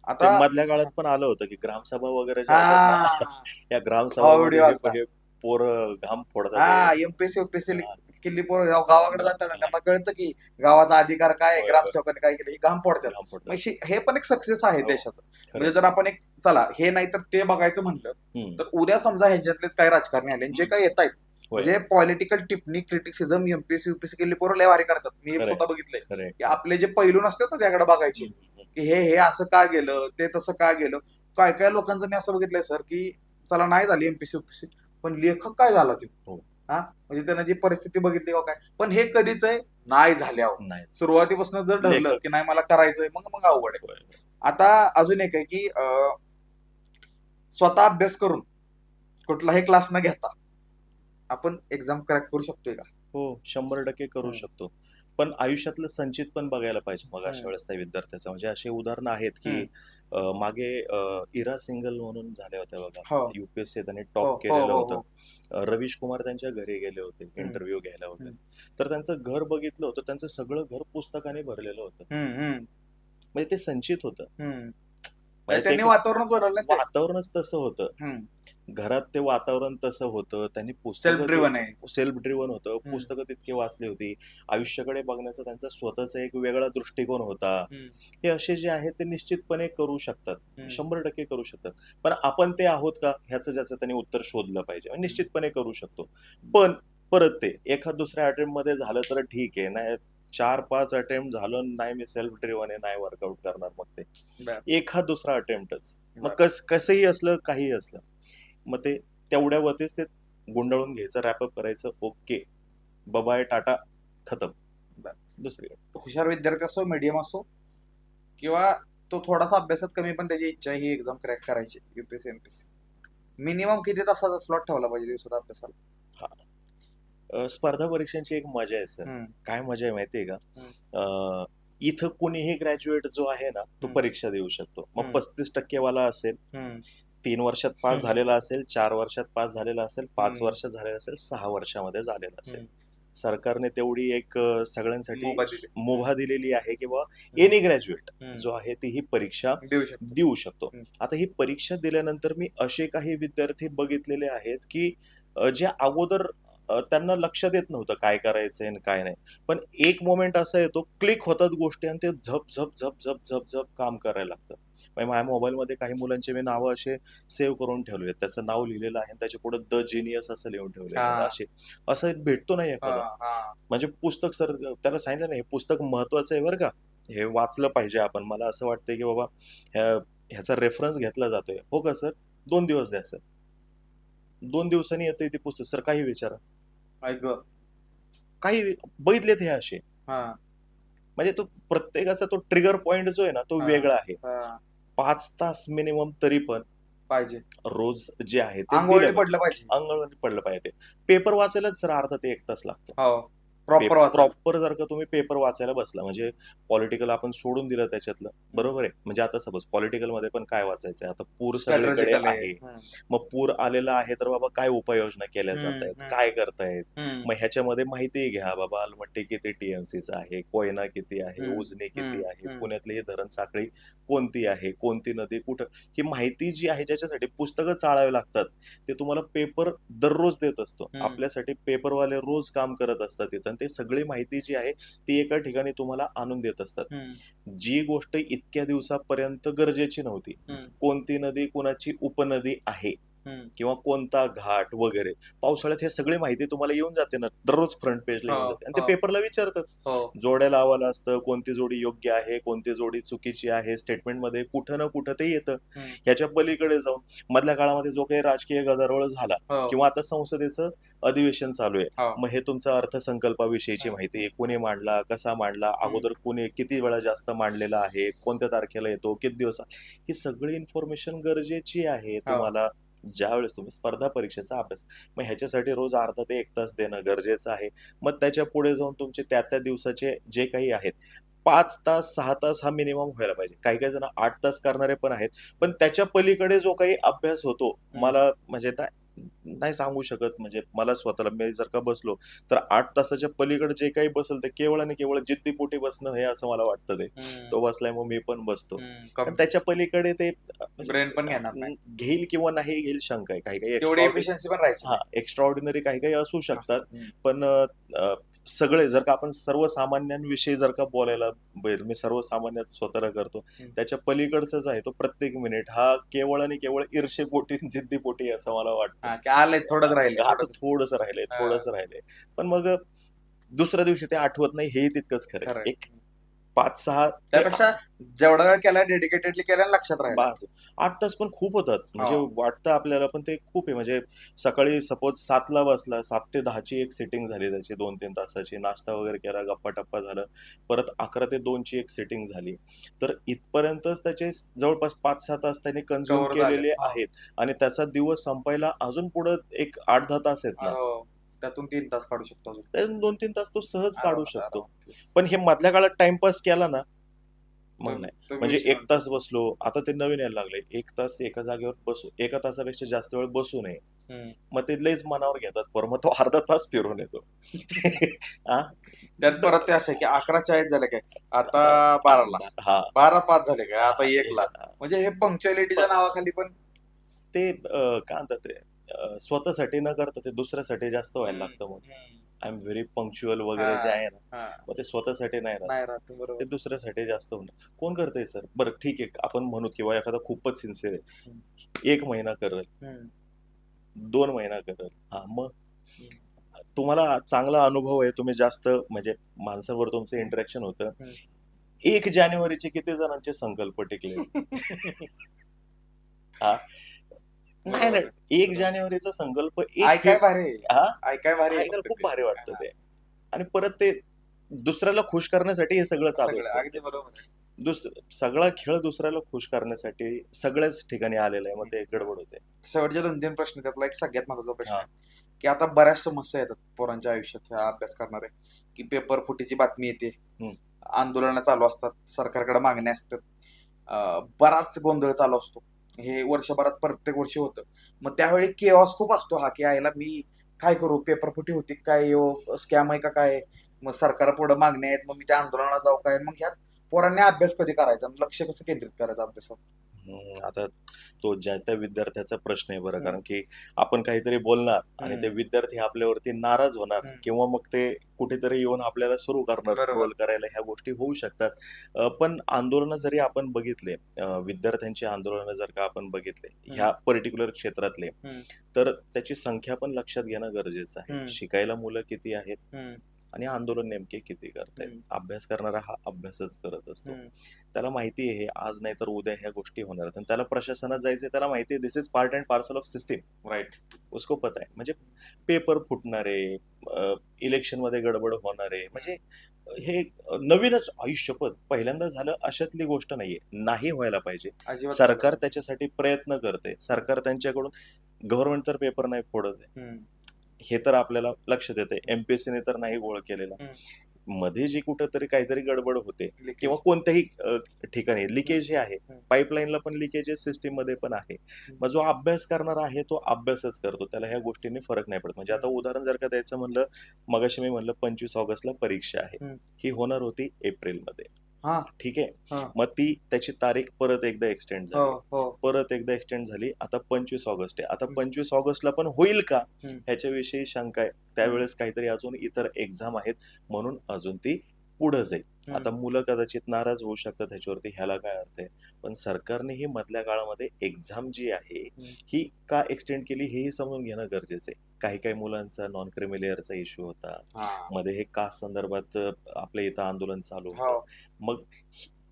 आता मधल्या काळात पण आलं होतं की ग्रामसभा वगैरे या ग्रामसभा पोरं घाम फोडतात. एमपीएससी युपीएससी किल्ली पोरं गावाकडे जातात, त्यांना कळतं की गावाचा अधिकार काय, ग्रामसेवकाने काय केलं, ही घाम फोडतात. हे पण एक सक्सेस आहे देशाचं. म्हणजे जर आपण एक चला हे नाही तर ते बघायचं म्हणलं तर उद्या समजा ह्याच्यातलेच काही राजकारणी आले जे काही येत आहेत, म्हणजे पॉलिटिकल टिप्पणी क्रिटिसिझम एमपीएससी युपीएससी केली पोरं लय भारी करतात. मी स्वतः बघितलंय की आपले जे पैलू नसतात ना त्याकडे बघायचे की हे असं का गेलं, ते तसं का गेलं. काय काय लोकांचं मी असं बघितलंय सर की चला नाही झाली एमपीएससी युपीएससी, पण लेखक काय झाला तो, म्हणजे त्यानं जी परिस्थिती बघितली का काय. पण हे कधीच आहे नाही झाल्यावर, सुरुवातीपासून जर ठरलं की नाही मला करायचंय मग अवघड आहे. आता अजून एक आहे की स्वतः अभ्यास करून कुठलाही क्लास न घेता आपण एक्झाम क्रॅक करू शकतोय का? हो, 100% करू शकतो. पण आयुष्यातलं संचित पण बघायला पाहिजे मग अशा वेळेस त्या विद्यार्थ्याचं. म्हणजे असे उदाहरणं आहेत की मागे इरा सिंगल म्हणून झाल्या होत्या बघा, युपीएससी त्यांनी टॉप केलेलं होतं. रवीश कुमार त्यांच्या घरी गेले होते इंटरव्ह्यू घ्यायला वगैरे, तर त्यांचं घर बघितलं होतं, त्यांचं सगळं घर पुस्तकाने भरलेलं होतं. म्हणजे ते संचित होतं. वातावरणच तसं होतं, घरात ते वातावरण तसं होतं. त्यांनी सेल्फ ड्रिव्हन होतं, पुस्तकं तितके वाचली होती, आयुष्याकडे बघण्याचा त्यांचा स्वतःचा एक वेगळा दृष्टिकोन होता. हे असे जे आहेत ते निश्चितपणे करू शकतात, 100% करू शकतात. पण आपण ते आहोत का ह्याचं ज्याचं त्यांनी उत्तर शोधलं पाहिजे. निश्चितपणे करू शकतो, पण परत ते एखाद दुसऱ्या अटेम्प्ट मध्ये झालं तर ठीक आहे, नाही 4-5 अटेम्प्ट झालं नाही मी सेल्फ ड्रिव्हन आहे नाही वर्कआउट करणार, मग ते एखाद दुसरा अटेम्प्टच, मग कसंही असलं काहीही असलं मग ते तेवढ्यावरतीच ते गुंडाळून घ्यायचं, रॅपअप करायचं, ओके बाय टाटा खतम. दुसरीकडे हुशार विद्यार्थी असो, मीडियम असो, किंवा तो थोडासा अभ्यासात कमी पण त्याची इच्छा ही एक्झाम क्रॅक करायची युपीएससी एमपीएससी, मिनिमम किती तासाचा स्लॉट ठेवला पाहिजे दिवसात अभ्यासाला? स्पर्धा परीक्षांची एक मजा आहे सर. काय मजा आहे माहितीये का, इथं कोणीही ग्रॅज्युएट जो आहे ना तो परीक्षा देऊ शकतो. मग 35% वाला असेल, 3 वर्षात पास झालेला असेल, 4 वर्षात पास झालेला असेल, 5 वर्षात झालेला असेल, 6 वर्षामध्ये झालेला असेल. सरकारने तेवढी एक सगळ्यांसाठी मुभा दिलेली आहे की बाबा एनी ग्रॅज्युएट जो आहे ती ही परीक्षा देऊ शकतो. आता ही परीक्षा दिल्यानंतर मी असे काही विद्यार्थी बघितलेले आहेत की जे अगोदर त्यांना लक्षात येत नव्हतं काय करायचंय आणि काय नाही, पण एक मोमेंट असा येतो, क्लिक होतात गोष्टी आणि ते झप झप झप झप झप झप काम करायला लागतं. माझ्या मोबाईलमध्ये काही मुलांचे मी नावं असे सेव्ह करून ठेवलेले, त्याचं नाव लिहिलेलं आहे, त्याच्या पुढे द जिनियस असं लिहून ठेवलेलं. असे असं भेटतो नाही एखादा, म्हणजे पुस्तक सर त्याला सांगितलं नाही हे पुस्तक महत्वाचं आहे बरं का, हे वाचलं पाहिजे आपण. मला असं वाटतंय की बाबा ह्याचा रेफरन्स घेतला जातोय. हो का सर, 2 दिवस द्या सर. 2 दिवसांनी येते ते पुस्तक. सर काही विचारा, काही बघितलेत हे असे. म्हणजे तो प्रत्येकाचा तो ट्रिगर पॉइंट जो आहे ना तो वेगळा आहे. 5 तास मिनिमम तरी पण पाहिजे रोज जे आहे ते अंगवळणी पडलं पाहिजे. पेपर वाचायलाच सर अर्धा ते 1 तास लागतो. प्रॉपर जर का तुम्ही पेपर वाचायला बसला, म्हणजे पॉलिटिकल आपण सोडून दिलं त्याच्यातलं, बरोबर आहे. म्हणजे आता सपोज पॉलिटिकल मध्ये पण काय वाचायचंय, आता पूर सगळीकडे आहे, मग पूर आलेला आहे तर बाबा काय उपाययोजना केल्या जात आहेत, काय करतायत, मग ह्याच्यामध्ये माहिती घ्या बाबा अलमट्टी किती टीएमसीचा आहे, कोयना किती आहे, उजनी किती आहे, पुण्यातली ही धरण साखळी कोणती आहे, कोणती नदी कुठं, ही माहिती जी आहे ज्याच्यासाठी पुस्तकं चाळावी लागतात ते तुम्हाला पेपर दररोज देत असतो. आपल्यासाठी पेपरवाले रोज काम करत असतात तिथं, ते सगळी माहिती जी आहे ती एका ठिकाणी तुम्हाला आणून देत असतात. जी गोष्ट इतक्या दिवसापर्यंत गरजेची नव्हती, कोणती नदी कुणाची उपनदी आहे किंवा कोणता घाट वगैरे, पावसाळ्यात हे सगळी माहिती तुम्हाला येऊन जाते ना, दररोज फ्रंट पेजला येऊन जाते. आणि ते पेपरला विचारतात, जोड्या लावायला असतं, कोणती जोडी योग्य आहे, कोणती जोडी चुकीची आहे, स्टेटमेंटमध्ये कुठं ना कुठं ते येतं. ह्याच्या पलीकडे जाऊन मधल्या काळामध्ये जो काही राजकीय गदारोळ झाला किंवा आता संसदेचं अधिवेशन चालू आहे, मग हे तुमचं अर्थसंकल्पाविषयीची माहिती, कोणी मांडला, कसा मांडला, अगोदर कोणी किती वेळा जास्त मांडलेला आहे, कोणत्या तारखेला येतो, किती दिवस, ही सगळी इन्फॉर्मेशन गरजेची आहे तुम्हाला ज्या वेळेस तुम्ही स्पर्धा परीक्षेचा अभ्यास. मग ह्याच्यासाठी रोज अर्धा ते 1 तास देणं गरजेचं आहे. मग त्याच्या पुढे जाऊन तुमचे त्या दिवसाचे जे काही आहेत 5 तास 6 तास हा मिनिमम व्हायला पाहिजे. काही काही जण 8 तास करणारे पण आहेत. पण त्याच्या पलीकडे जो काही अभ्यास होतो, मला म्हणजे नाही सांगू शकत. म्हणजे मला स्वतःला, मी जर का बसलो तर 8 तासाच्या पलीकडे जे काही बसल ते केवळ आणि केवळ जिद्दीपोटी बसणं हे असं मला वाटतं. तो बसलाय मग मी पण बसतो. पण त्याच्या पलीकडे ते ब्रेन पण घेणार नाही. घेईल किंवा नाही घेईल शंका आहे. काही काही तेवढी एफिशियन्सी पण राहायची. एक्स्ट्रा ऑर्डिनरी काही काही असू शकतात. पण सगळे जर का आपण सर्वसामान्यांविषयी जर का बोलायला, मी सर्वसामान्य स्वतःला करतो, त्याच्या पलीकडचंच आहे तो प्रत्येक मिनिट हा केवळ आणि केवळ ईर्षेपोटी जिद्दीपोटी असं मला वाटतं. आलंय थोडंच राहिलंय, आता थोडंसं राहिलंय. पण मग दुसऱ्या दिवशी ते आठवत नाही, हेही तितकंच खरं. एक 5-6 त्यापेक्षा जेवढा वेळ केला डेडिकेटेडली केला लक्षात राहील. 8 तास पण खूप होतात. म्हणजे वाटतं आपल्याला, पण ते खूप आहे. म्हणजे सकाळी सपोज 7ला बसला, 7 ते 10ची एक सेटिंग झाली त्याची, 2-3 तासाची, नाश्ता वगैरे केला, गप्पा टप्पा झालं, परत 11 ते 2ची एक सेटिंग झाली. तर इथपर्यंतच त्याचे जवळपास 5-6 तास त्यांनी कन्झ्युम केलेले आहेत. आणि त्याचा दिवस संपायला अजून पुढे एक 8-10 तास आहेत ना, त्यातून 3 तास काढू शकतो. त्यातून 2-3 तास तो सहज काढू शकतो. पण हे मधल्या काळात टाइमपास केला ना, मग नाही. म्हणजे 1 तास बसलो, आता ते नवीन यायला लागले, 1 तास एका जागेवर बसू, 1 तासापेक्षा जास्त वेळ बसू नये. मग ते लईच मनावर घेतात, पर मग तो अर्धा तास फिरून येतो. त्यात परत ते असं की 11:40 झाले काय, आता 12ला, 12:05 झाले काय, आता 1ला. म्हणजे हे पंक्च्युअलिटीच्या नावाखाली पण ते काय म्हणतात, ते स्वतःसाठी न करता ते दुसऱ्यासाठी जास्त व्हायला लागतं. मग आय एम व्हेरी पंक्च्युअल वगैरे जे आहे ना, मग ते स्वतःसाठी नाही राहत, ते दुसऱ्यासाठी जास्त होणार. कोण करतंय सर? बरं ठीक आहे, आपण म्हणू किंवा एखादा खूपच सिन्सिअर आहे, 1 महिना करेल, 2 महिना करेल, मग तुम्हाला चांगला अनुभव आहे, तुम्ही जास्त म्हणजे माणसांवर तुमचं इंटरॅक्शन होतं. 1 जानेवारीचे किती जणांचे संकल्प टिकले? नाही, 1 जानेवारीचा संकल्प ऐकायला खूप भारी वाटतं ते. आणि परत ते दुसऱ्याला खुश करण्यासाठी हे सगळं चालू असतं. सगळा खेळ दुसऱ्याला खुश करण्यासाठी सगळ्याच ठिकाणी आलेला आहे. मग ते गडबड होते. शेवटचे 2-3 प्रश्न, त्यातला एक सगळ्यात महत्त्वाचा प्रश्न आहे की आता बऱ्याच समस्या येतात पोरांच्या आयुष्यात ह्या अभ्यास करणारे, की पेपर फुटीची बातमी येते, आंदोलनं चालू असतात, सरकारकडे मागण्या असतात, बराच गोंधळ चालू असतो. हे वर्षभरात प्रत्येक वर्षी होतं. मग त्यावेळी केओस खूप असतो हा, की आईला मी काय करू, पेपर फुटी होती काय, स्कॅम आहे का काय, मग सरकार पुढे मागण्या आहेत, मग मी त्या आंदोलनाला जाऊ काय, मग ह्यात पोरांनी अभ्यास कधी करायचा, लक्ष कसं केंद्रित करायचं अभ्यासात? आता तो ज्या त्या विद्यार्थ्याचा प्रश्न आहे बरं. कारण की आपण काहीतरी बोलणार आणि ते विद्यार्थी आपल्यावरती नाराज होणार, किंवा मग ते कुठेतरी येऊन आपल्याला सुरू करणार ट्रोल करायला. ह्या गोष्टी होऊ शकतात. पण आंदोलनं जरी आपण बघितले, विद्यार्थ्यांची आंदोलनं जर का आपण बघितले ह्या पर्टिक्युलर क्षेत्रातले, तर त्याची संख्या पण लक्षात घेणं गरजेचं आहे. शिकायला मुलं किती आहेत आणि आंदोलन नेमके किती करतायत. अभ्यास करणारा हा अभ्यासच करत असतो. त्याला माहिती आहे आज नाही तर उद्या ह्या गोष्टी होणार, त्याला प्रशासनात जायचंय, त्याला माहिती आहे this is part and parcel of system, right, उसको पता आहे. म्हणजे पेपर फुटणारे, इलेक्शन मध्ये गडबड होणारे, म्हणजे हे नवीनच आयुष्यपद पहिल्यांदा झालं अशातली गोष्ट नाहीये. नाही व्हायला पाहिजे. सरकार त्याच्यासाठी प्रयत्न करते. सरकार त्यांच्याकडून, गव्हर्नमेंट तर पेपर नाही फोडत आहे, हे तर आपल्याला लक्षात येते. एमपीएससीने तर नाही गोळ केलेला. मध्ये जी कुठेतरी काहीतरी गडबड होते किंवा कोणत्याही ठिकाणी लिकेज हे आहे, पाईपलाईनला पण लिकेजेस सिस्टीम मध्ये पण आहे. मग जो अभ्यास करणारा आहे तो अभ्यासच करतो, त्याला ह्या गोष्टींनी फरक नाही पडत. म्हणजे आता उदाहरण जर का द्यायचं म्हणलं, मगाशी मी म्हणलं 25 ऑगस्टला परीक्षा आहे, ही होणार होती एप्रिलमध्ये, ठीक आहे. मग ती त्याची तारीख परत एकदा एक्सटेंड झाली, आता 25 ऑगस्ट आहे. आता 25 ऑगस्टला पण होईल का ह्याच्याविषयी शंका आहे. त्यावेळेस काहीतरी अजून इतर एक्झाम आहेत म्हणून अजून ती पुढे जाईल. आता मुलं कदाचित नाराज होऊ शकतात ह्याच्यावरती, ह्याला काय अर्थ आहे, पण सरकारने ही मधल्या काळामध्ये एक्झाम जी आहे ही का एक्सटेंड केली हेही समजून घेणं गरजेचं आहे. काही काही मुलांचा नॉन क्रिमिलेअरचा इश्यू होता, मध्ये हे कास्ट संदर्भात आपल्या इथं आंदोलन चालू होतं. मग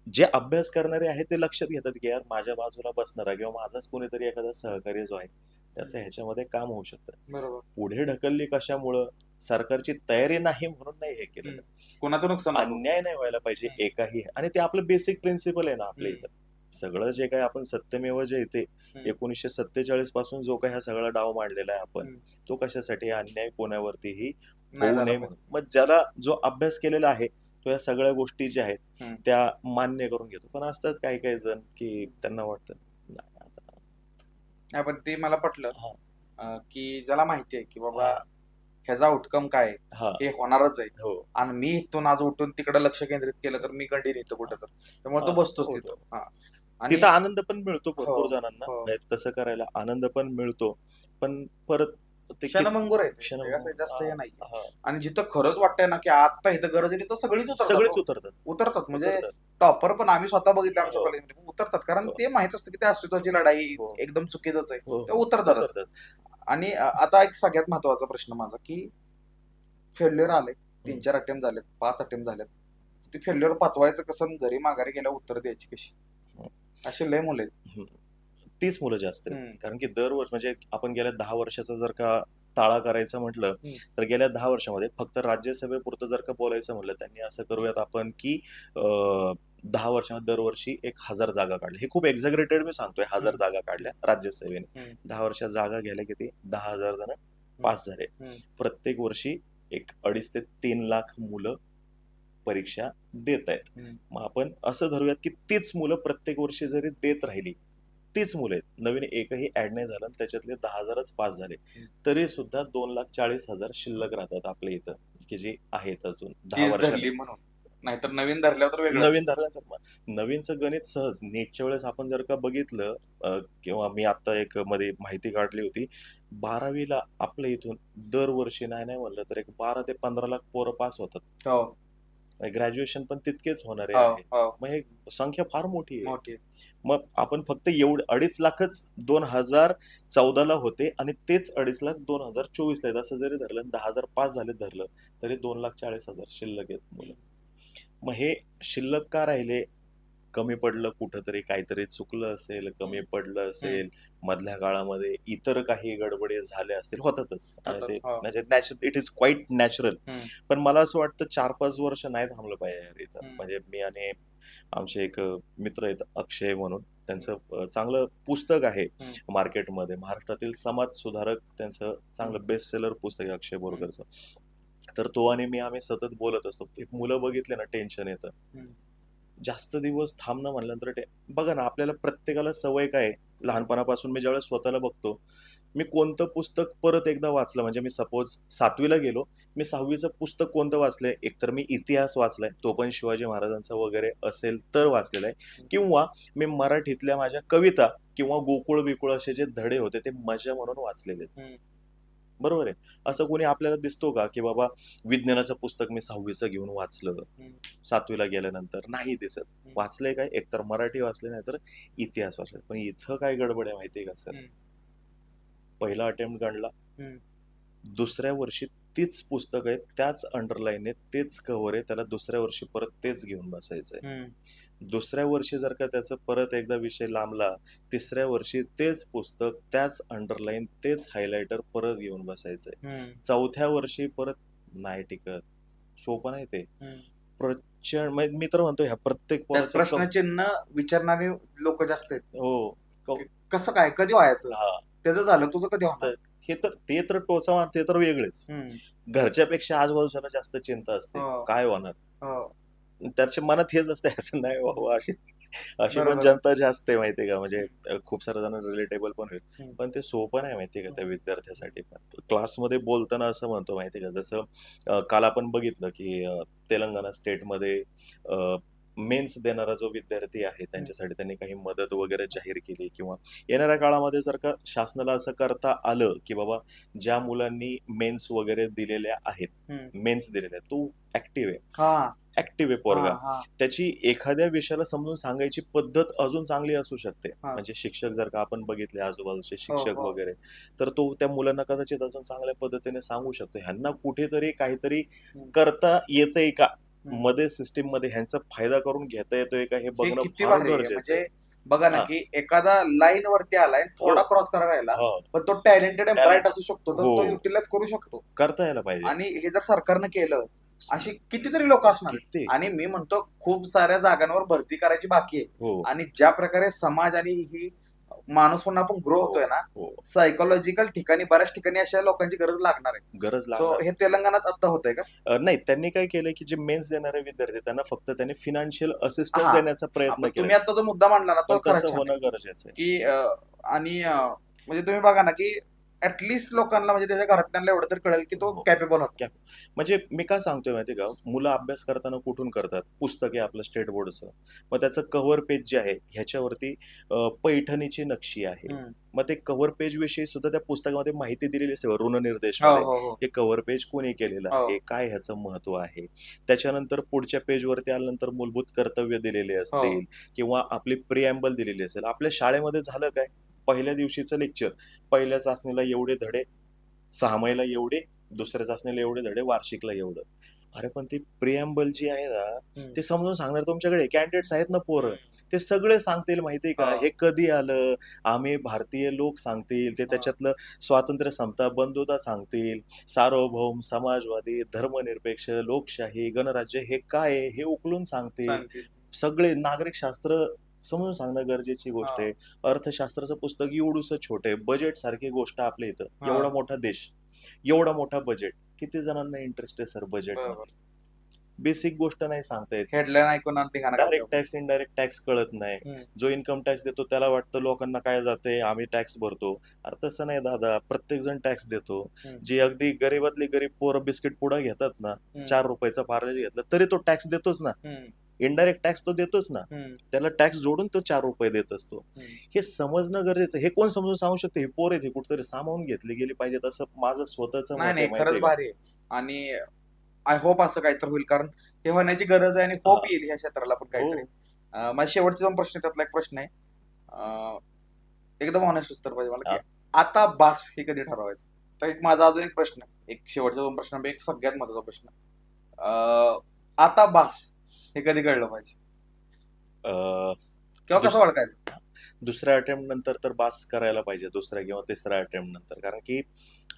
जे अभ्यास करणारे आहेत ते लक्षात घेतात की यार माझ्या बाजूला बसणारा किंवा माझाच कोणीतरी एखादा सहकारी जो आहे त्याचं ह्याच्यामध्ये काम होऊ शकतं. पुढे ढकलली कशामुळं, सरकारची तयारी नाही म्हणून नाही हे केलं. कोणाचं नुकसान, अन्याय नाही व्हायला पाहिजे एकाही, आणि ते आपलं बेसिक प्रिन्सिपल आहे ना आपल्या इथं. सगळं जे काही आपण सत्यमेव जयते 1947 पासून जो काही हा सगळा डाव मांडलेला आहे आपण, तो कशासाठी, अन्याय कोणावरतीही होऊ नये म्हणून. मग ज्याला जो अभ्यास केलेला आहे तो या सगळ्या गोष्टी ज्या आहेत त्या मान्य करून घेतो. पण असतात काही काही जण की त्यांना वाटतं नाही, पण ते मला पटलं की ज्याला माहिती आहे की बाबा ह्याचा आउटकम काय हे होणारच आहे, आणि मी इथून आज उठून तिकडे लक्ष केंद्रित केलं तर मी गंडी नेतो कुठं तर, त्यामुळे तो बसतोच तिथं. तिथं आनंद पण मिळतो भरपूर जणांना, तसं करायला आनंद पण मिळतो, पण परत क्षणभंगूर आहे, जास्त हे नाही. आणि जिथं खरंच वाटतंय ना की आता इथं गरज आहे तिथं सगळीच उतरतात. म्हणजे टॉपर पण आम्ही स्वतः बघितलं आमच्या कॉलेजमध्ये उतरतात, कारण ते माहित असतं की त्या अस्तित्वाची लढाई एकदम चुकीचंच आहे, ते उतरतात. आणि आता एक सगळ्यात महत्वाचा प्रश्न माझा की फेल्युअर आले, 3-4 अटेम्प्ट झालेत, 5 अटेम्प्ट झालेत, ते फेल्युअर पचवायचं कसं, घरी माघारी गेल्यावर उत्तर द्यायची कशी, असे लय मुलं आहेत. 30 मुलं जास्त आहेत. कारण की दरवर्षी म्हणजे आपण गेल्या 10 वर्षाचा जर का ताळा करायचं म्हटलं तर गेल्या 10 वर्षामध्ये फक्त राज्यसभेपुरतं जर का बोलायचं म्हटलं त्यांनी असं करूयात आपण की 10 वर्षामध्ये दरवर्षी 1000 जागा काढल्या. हे खूप एक्झॅगरेटेड मी सांगतोय, 1000 जागा काढल्या राज्यसभेने. 10 वर्षात जागा घ्यायला किती, 10,000 जण पास झाले. प्रत्येक वर्षी 2.5 ते 3 लाख मुलं परीक्षा देत आहेत. मग आपण असं धरूयात की तीच मुलं प्रत्येक वर्षी जरी देत राहिली, तीच मुलं आहेत, नवीन एकही ऍड नाही झालं, त्याच्यातले 10,000च पास झाले, तरी सुद्धा 2,40,000 शिल्लक राहतात आपल्या इथं की जे आहेत अजून 10 वर्षांनी. नाहीतर नवीन धरल्यावर नवीन धरलं तर मग नवीनचं गणित सहज. नीटच्या वेळेस आपण जर का बघितलं किंवा मी आता एक मध्ये माहिती काढली होती, 12वीला आपल्या इथून दरवर्षी नाही म्हणलं तर एक 12 ते 15 लाख पोरं पास होतात. ग्रॅज्युएशन पण तितकेच होणार आहे. मग हे संख्या फार मोठी आहे. मग आपण फक्त 2.5 लाखच 2014ला होते आणि तेच 2.5 लाख 2024ला आहेत असं जरी धरलं, 10,000 पास झाले धरलं तरी 2,40,000 शिल्लक आहेत मुलं. मग हे शिल्लक का राहिले, कमी पडलं कुठंतरी, काहीतरी चुकलं असेल, कमी पडलं असेल, मधल्या काळामध्ये इतर काही गडबडी झाल्या असतील, होतातच, इट इज क्वाईट नॅचरल. पण मला असं वाटतं 4-5 वर्ष नाही थांबलं पाहिजे इथं. म्हणजे मी आणि आमचे एक मित्र आहेत अक्षय म्हणून, त्यांचं चांगलं पुस्तक आहे मार्केटमध्ये, महाराष्ट्रातील समाज सुधारक, त्यांचं चांगलं बेस्ट सेलर पुस्तक आहे अक्षय बोरकरचं. तर तो आणि मी आम्ही सतत बोलत असतो. मुलं बघितले ना टेन्शन येतं, जास्त दिवस थांबणं म्हणल्यानंतर ते बघा ना, आपल्याला प्रत्येकाला सवय काय, लहानपणापासून मी ज्यावेळेस स्वतःला बघतो, मी कोणतं पुस्तक परत एकदा वाचलं म्हणजे मी सपोज 7वीला गेलो, मी 6वीचं पुस्तक कोणतं वाचलंय, एकतर मी इतिहास वाचलाय, तो पण शिवाजी महाराजांचा वगैरे असेल तर वाचलेला आहे, किंवा मी मराठीतल्या माझ्या कविता किंवा गोकुळ बिकुळ असे जे धडे होते ते मजा म्हणून वाचलेले. बरोबर आहे. असं कोणी आपल्याला दिसतो का की बाबा विज्ञानाचं पुस्तक मी 6वीचं घेऊन वाचलं 7वीला गेल्यानंतर? नाही दिसत. वाचलंय काय, एकतर मराठी वाचले नाही तर इतिहास वाचले. पण इथं काय गडबड आहे माहितीये का सर, पहिला अटेम्प्ट गणला, दुसऱ्या वर्षी तीच पुस्तक आहे, त्याच अंडरलाईन आहे, तेच कव्हर आहे, त्याला दुसऱ्या वर्षी परत तेच घेऊन बसायचंय. दुसऱ्या वर्षी जर का त्याचा परत एकदा विषय लांबला, तिसऱ्या वर्षी तेच पुस्तक, त्याच अंडरलाईन, तेच हायलायटर परत घेऊन बसायचंय. चौथ्या वर्षी परत नाही टिकत. सोपं नाही ते. प्रचंड. मी तर म्हणतो ह्या प्रत्येक प्रश्नचिन्ह विचारणारे लोक जास्त आहेत. हो. कसं काय, कधी व्हायचं, त्याचं झालं, तुझं कधी होणार, हे तर ते तर टोचा ते तर वेगळेच. घरच्यापेक्षा आजूबाजूला जास्त चिंता असते, काय होणार, त्याच्या मनात हेच असते, असं नाही व्हावं, अशी पण जनता जास्त आहे माहितीये का. म्हणजे खूप सारे जण रिलेटेबल पण होईल, पण ते सोपं नाही माहितीये का त्या विद्यार्थ्यासाठी. पण क्लासमध्ये बोलताना असं म्हणतो माहितीये का, जसं काल आपण बघितलं की तेलंगणा स्टेटमध्ये मेन्स देणारा जो विद्यार्थी आहे त्यांच्यासाठी त्यांनी काही मदत वगैरे जाहीर केली, किंवा येणाऱ्या काळामध्ये जर का शासनाला असं करता आलं की बाबा ज्या मुलांनी मेन्स वगैरे दिलेल्या आहेत, मेन्स दिलेल्या आहेत, तो ऍक्टिव्ह आहे, ऍक्टिव्ह आहे हा, पोरगा, हा, त्याची एखाद्या विषयाला समजून सांगायची पद्धत अजून चांगली असू शकते. हा. म्हणजे शिक्षक जर का आपण बघितले आजूबाजूचे हो, शिक्षक हो. वगैरे, तर तो त्या मुलांना कदाचित अजून चांगल्या पद्धतीने सांगू शकतो. ह्यांना कुठेतरी काहीतरी हम्म, करता येतंय का, हम्म. मध्ये सिस्टीम मध्ये ह्यांचा फायदा करून घेता येतोय का, हे हे बघणं किती फार भारी आहे. गरजेचं आहे. म्हणजे बघा ना, हा. की एखादा लाईन वरती आलाय, हो. थोडा क्रॉस करायला राहिला, हो. पण तो टॅलेंटेड आणि ब्राईट टॅलेंट. असू शकतो, तर हो. तो युटिलाइज करू शकतो. करता यायला पाहिजे. आणि हे जर सरकारनं केलं, अशी कितीतरी लोक असणार आहेत. किती. आणि मी म्हणतो खूप साऱ्या जागांवर भरती करायची बाकी आहे. हो. आणि ज्या प्रकारे समाज आणि ही माणूस म्हणून आपण ग्रो होतोय ना, हो. सायकोलॉजिकल ठिकाणी बऱ्याच ठिकाणी अशा लोकांची गरज लागणार आहे. गरज सो लागणार. हे तेलंगणात आता होतंय का? नाही, त्यांनी काय केलं की जे मेन्स देणारे विद्यार्थी त्यांना फक्त त्यांनी फिनान्शियल असिस्टन्स हा. देण्याचा प्रयत्न पण केला. तुम्ही आता जो मुद्दा मांडला ना, पण तो खरंच तसं छान आहे. होणं गरजेचं आहे. की आणि म्हणजे तुम्ही बघा ना, की ऍटलिस्ट लोकांना म्हणजे त्याच्या घरातल्यांना एवढं तर कळेल की तो हो. कॅपेबल होता. म्हणजे मी काय सांगतोय माहितीये का, मुलं अभ्यास करताना कुठून करतात, पुस्तक आहे आपलं स्टेट बोर्डचं, मग त्याचं कव्हर पेज जे आहे ह्याच्यावरती पैठणीची नक्षी आहे. हम्म. मग ते कव्हर पेज विषयी सुद्धा त्या पुस्तकामध्ये माहिती दिलेली असते, ऋणनिर्देश हो, मध्ये हो, हो. हे कव्हर पेज कोणी केलेलं हो. आहे, काय ह्याचं महत्व आहे. त्याच्यानंतर पुढच्या पेजवरती आल्यानंतर मूलभूत कर्तव्य दिलेले असतील किंवा आपली प्रिॲम्बल दिलेली असेल. आपल्या शाळेमध्ये झालं काय, पहिल्या दिवशीचं लेक्चर, पहिल्या चाचणीला एवढे धडे, 6 महिला एवढे, दुसऱ्या चाचणीला एवढे धडे, वार्षिकला एवढं. अरे पण ती प्रिॲम्बल जी आहे ना, ते समजून सांगणार तुमच्याकडे कॅन्डिडेट्स आहेत ना पोरं, ते सगळे सांगतील माहितीये का, हा. हे कधी आलं, आम्ही भारतीय लोक सांगतील, ते त्याच्यातलं स्वातंत्र्य, समता, बंधुता सांगतील, सार्वभौम, समाजवादी, धर्मनिरपेक्ष, लोकशाही, गणराज्य हे काय आहे हे उकलून सांगतील. सांगतील. सगळे नागरिकशास्त्र समजून सांगणं गरजेची गोष्ट हा. आहे. अर्थशास्त्राचं पुस्तक एवढूसं छोटं आहे. बजेट सारखी गोष्ट आपल्या इथं, हा. एवढा मोठा देश, एवढा मोठा बजेट, किती जणांना इंटरेस्ट आहे सर बजेट बरोबर. मध्ये? बेसिक गोष्ट नाही सांगता येत. हेडलाईन ऐकून आणि धिंगाणा डायरेक्ट घालतो. टॅक्स, इनडायरेक्ट टॅक्स कळत नाही. हम्म. जो इन्कम टॅक्स देतो त्याला वाटतं लोकांना काय जाते, आम्ही टॅक्स भरतो. अरे तसं नाही दादा, प्रत्येक जण टॅक्स देतो. हम्म. जी अगदी गरीबातली गरीब पोरं बिस्किट पुडा घेतात ना, हम्म. 4 रुपयाचा पार्ले घेतला तरी तो टॅक्स देतोच ना. हम्म. इनडायरेक्ट टॅक्स तो देतोच ना. हम्म. त्याला टॅक्स जोडून तो 4 रुपये देत असतो. हम्म. हे समजणं गरजेचं आहे. हे कोण समजून सांगू शकते? हे पोर आहेत, हे कुठेतरी सामावून घेतली गेली पाहिजेत असं माझं स्वतःचं मत नाही आहे, नाही, खरंच माहितीये का? भारी आहे. आणि आय होप असं काहीतरी होईल, कारण हे होण्याची गरज आहे आणि होप येईल ह्या क्षेत्राला पण काहीतरी. माझे शेवटचे 2 प्रश्न, त्यातला एक प्रश्न आहे, एकदम ऑनेस्ट उत्तर पाहिजे मला, की आता बास हे कधी ठरवायचं. तर एक माझा अजून एक प्रश्न आहे, एक शेवटचे 2 प्रश्न, एक सगळ्यात महत्वाचा प्रश्न. आता बास हे कधी कळलं पाहिजे किंवा कसं ओळखायचं? दुसऱ्या अटेम्प्ट नंतर तर बास करायला पाहिजे, दुसऱ्या किंवा तिसऱ्या अटेम्प्ट नंतर. कारण की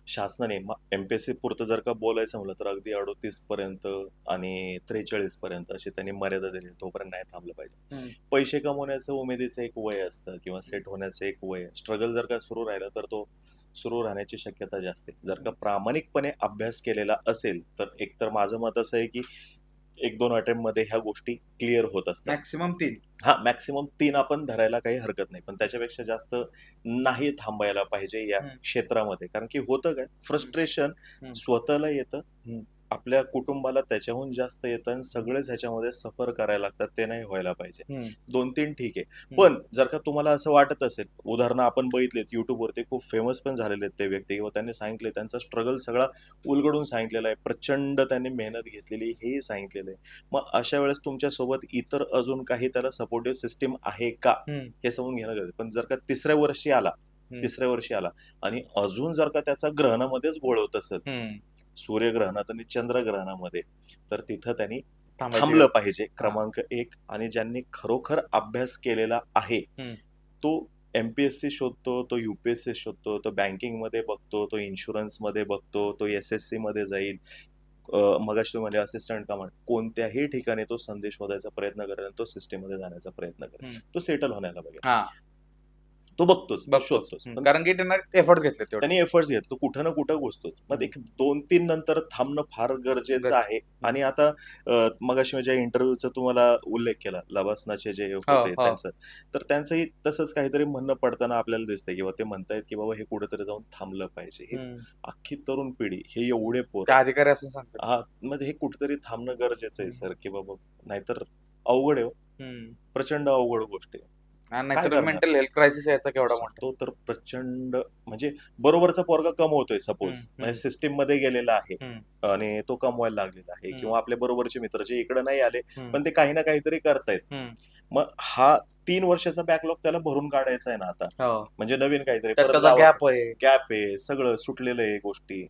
शासनाने एमपीएससी पुरतं जर का बोलायचं म्हणलं तर अगदी 38 पर्यंत आणि 43 पर्यंत अशी त्यांनी मर्यादा दिली, तोपर्यंत नाही थांबलं पाहिजे. पैसे कमवण्याचं उमेदीचं एक वय असतं किंवा सेट होण्याचं एक वय, स्ट्रगल जर का सुरू राहिला तर तो सुरू राहण्याची शक्यता जास्त आहे. जर का प्रामाणिकपणे अभ्यास केलेला असेल तर एकतर माझं मत असं आहे की 1-2 अटेम्प्ट मध्ये ह्या गोष्टी क्लिअर होत असतात. मॅक्सिमम 3. हा, मॅक्सिमम 3 आपण धरायला काही हरकत नाही, पण त्याच्यापेक्षा जास्त नाही थांबायला पाहिजे या क्षेत्रामध्ये. कारण की होतं काय, फ्रस्ट्रेशन स्वतःला येतं, आपल्या कुटुंबाला त्याच्याहून जास्त येतं आणि सगळेच ह्याच्यामध्ये सफर करायला लागतात. ते नाही व्हायला पाहिजे. 2-3 ठीक आहे, पण जर का तुम्हाला असं वाटत असेल, उदाहरणं आपण बघितलेत युट्यूबवरती, खूप फेमस पण झालेले आहेत ते व्यक्ती, किंवा त्यांनी सांगितले त्यांचा स्ट्रगल सगळा उलगडून सांगितलेला आहे, प्रचंड त्यांनी मेहनत घेतलेली हेही सांगितलेलं आहे. मग अशा वेळेस तुमच्यासोबत इतर अजून काही त्याला सपोर्टिव्ह सिस्टीम आहे का हे समजून घेणं गरजेचं. पण जर का तिसऱ्या वर्षी आला आणि अजून जर का त्याचा ग्रहणामध्येच गोळ होत असत, सूर्यग्रहणात आणि चंद्रग्रहणामध्ये, तर तिथं त्यांनी थांबलं पाहिजे. क्रमांक 1. आणि ज्यांनी खरोखर अभ्यास केलेला आहे तो एमपीएससी शोधतो, तो युपीएससी शोधतो, तो बँकिंग मध्ये बघतो, तो इन्शुरन्स मध्ये बघतो, तो एसएससी मध्ये जाईल, मगाशी तुम्ही म्हणजे असिस्टंट कमांड, कोणत्याही ठिकाणी तो संधी शोधायचा प्रयत्न करेल, तो सिस्टीम मध्ये जाण्याचा प्रयत्न करेल, तो सेटल होण्याला पाहिजे. तो बघतोच, शोधतोच, कारण की त्यांना एफर्ट्स घेतले, त्यांनी एफर्ट्स घेतले, तो कुठं ना कुठं घुसतोच. मग 1-2-3 नंतर थांबणं फार गरजेचं आहे. आणि आता मगाशी माझ्या इंटरव्ह्यूचा तुम्हाला उल्लेख केला, लबासनाचे जे होते त्यांचं, तर त्यांचंही तसंच काहीतरी म्हणणं पडताना आपल्याला दिसतंय, किंवा ते म्हणतायत की बाबा हे कुठेतरी जाऊन थांबलं पाहिजे. हे अख्खी तरुण पिढी, हे एवढे पोरं अधिकारी असून सांगतात, हा, म्हणजे हे कुठेतरी थांबणं गरजेचं आहे सर, की बाबा नाहीतर अवघड आहे, प्रचंड अवघड गोष्ट आहे. नाहीतर करणार? मेंटल हेल्थ क्रायसिस यायचा केवढा मोठा. तो तर प्रचंड म्हणजे बरोबरचा पोरगा कमवतोय सपोज, हम्म, म्हणजे सिस्टीम मध्ये गेलेला आहे हम्म, आणि तो कमवायला लागलेला आहे, हम्म, किंवा आपल्या बरोबरचे मित्र जे इकडे नाही आले हम्म, पण ते काही ना काहीतरी करतायत. हम्म. मग हा 3 वर्षाचा बॅकलॉग त्याला भरून काढायचा आहे ना आता, हो. म्हणजे नवीन काहीतरी त्यात परत त्याचा जावं. गॅप आहे. गॅप आहे, सगळं सुटलेलं आहे गोष्टी,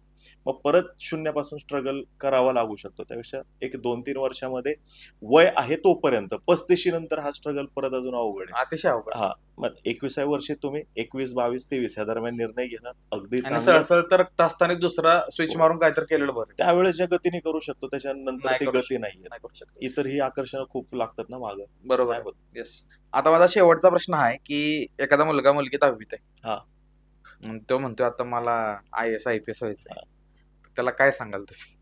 मग परत शून्यापासून स्ट्रगल करावा लागू शकतो. त्यापेक्षा एक 2-3 वर्षामध्ये वय आहे तोपर्यंत, 35 नंतर हा स्ट्रगल परत अजून अवघड आहे. अतिशय अवघड. हा, मग 21व्या वर्षी तुम्ही 21, 22, 23 या दरम्यान निर्णय घेणं अगदी आणि चांगलं. सहसळ तर तासताना दुसरा स्विच हो. मारून काहीतरी केलेलं बरं. त्यावेळेस ज्या गतीने करू शकतो त्याच्यानंतर नाही ती करू गती नाहीये. नाही करू शकत. इतर ही आकर्षण खूप लागतात ना मागं. बरोबर नाही आहे. होत. येस. आता माझा शेवटचा प्रश्न आहे की एखादा मुलगा मुलगी 10वीत आहे. हा. आणि तो म्हणतोय आता मला IAS IPS व्हायचंय. हा. त्याला काय सांगाल तुम्ही?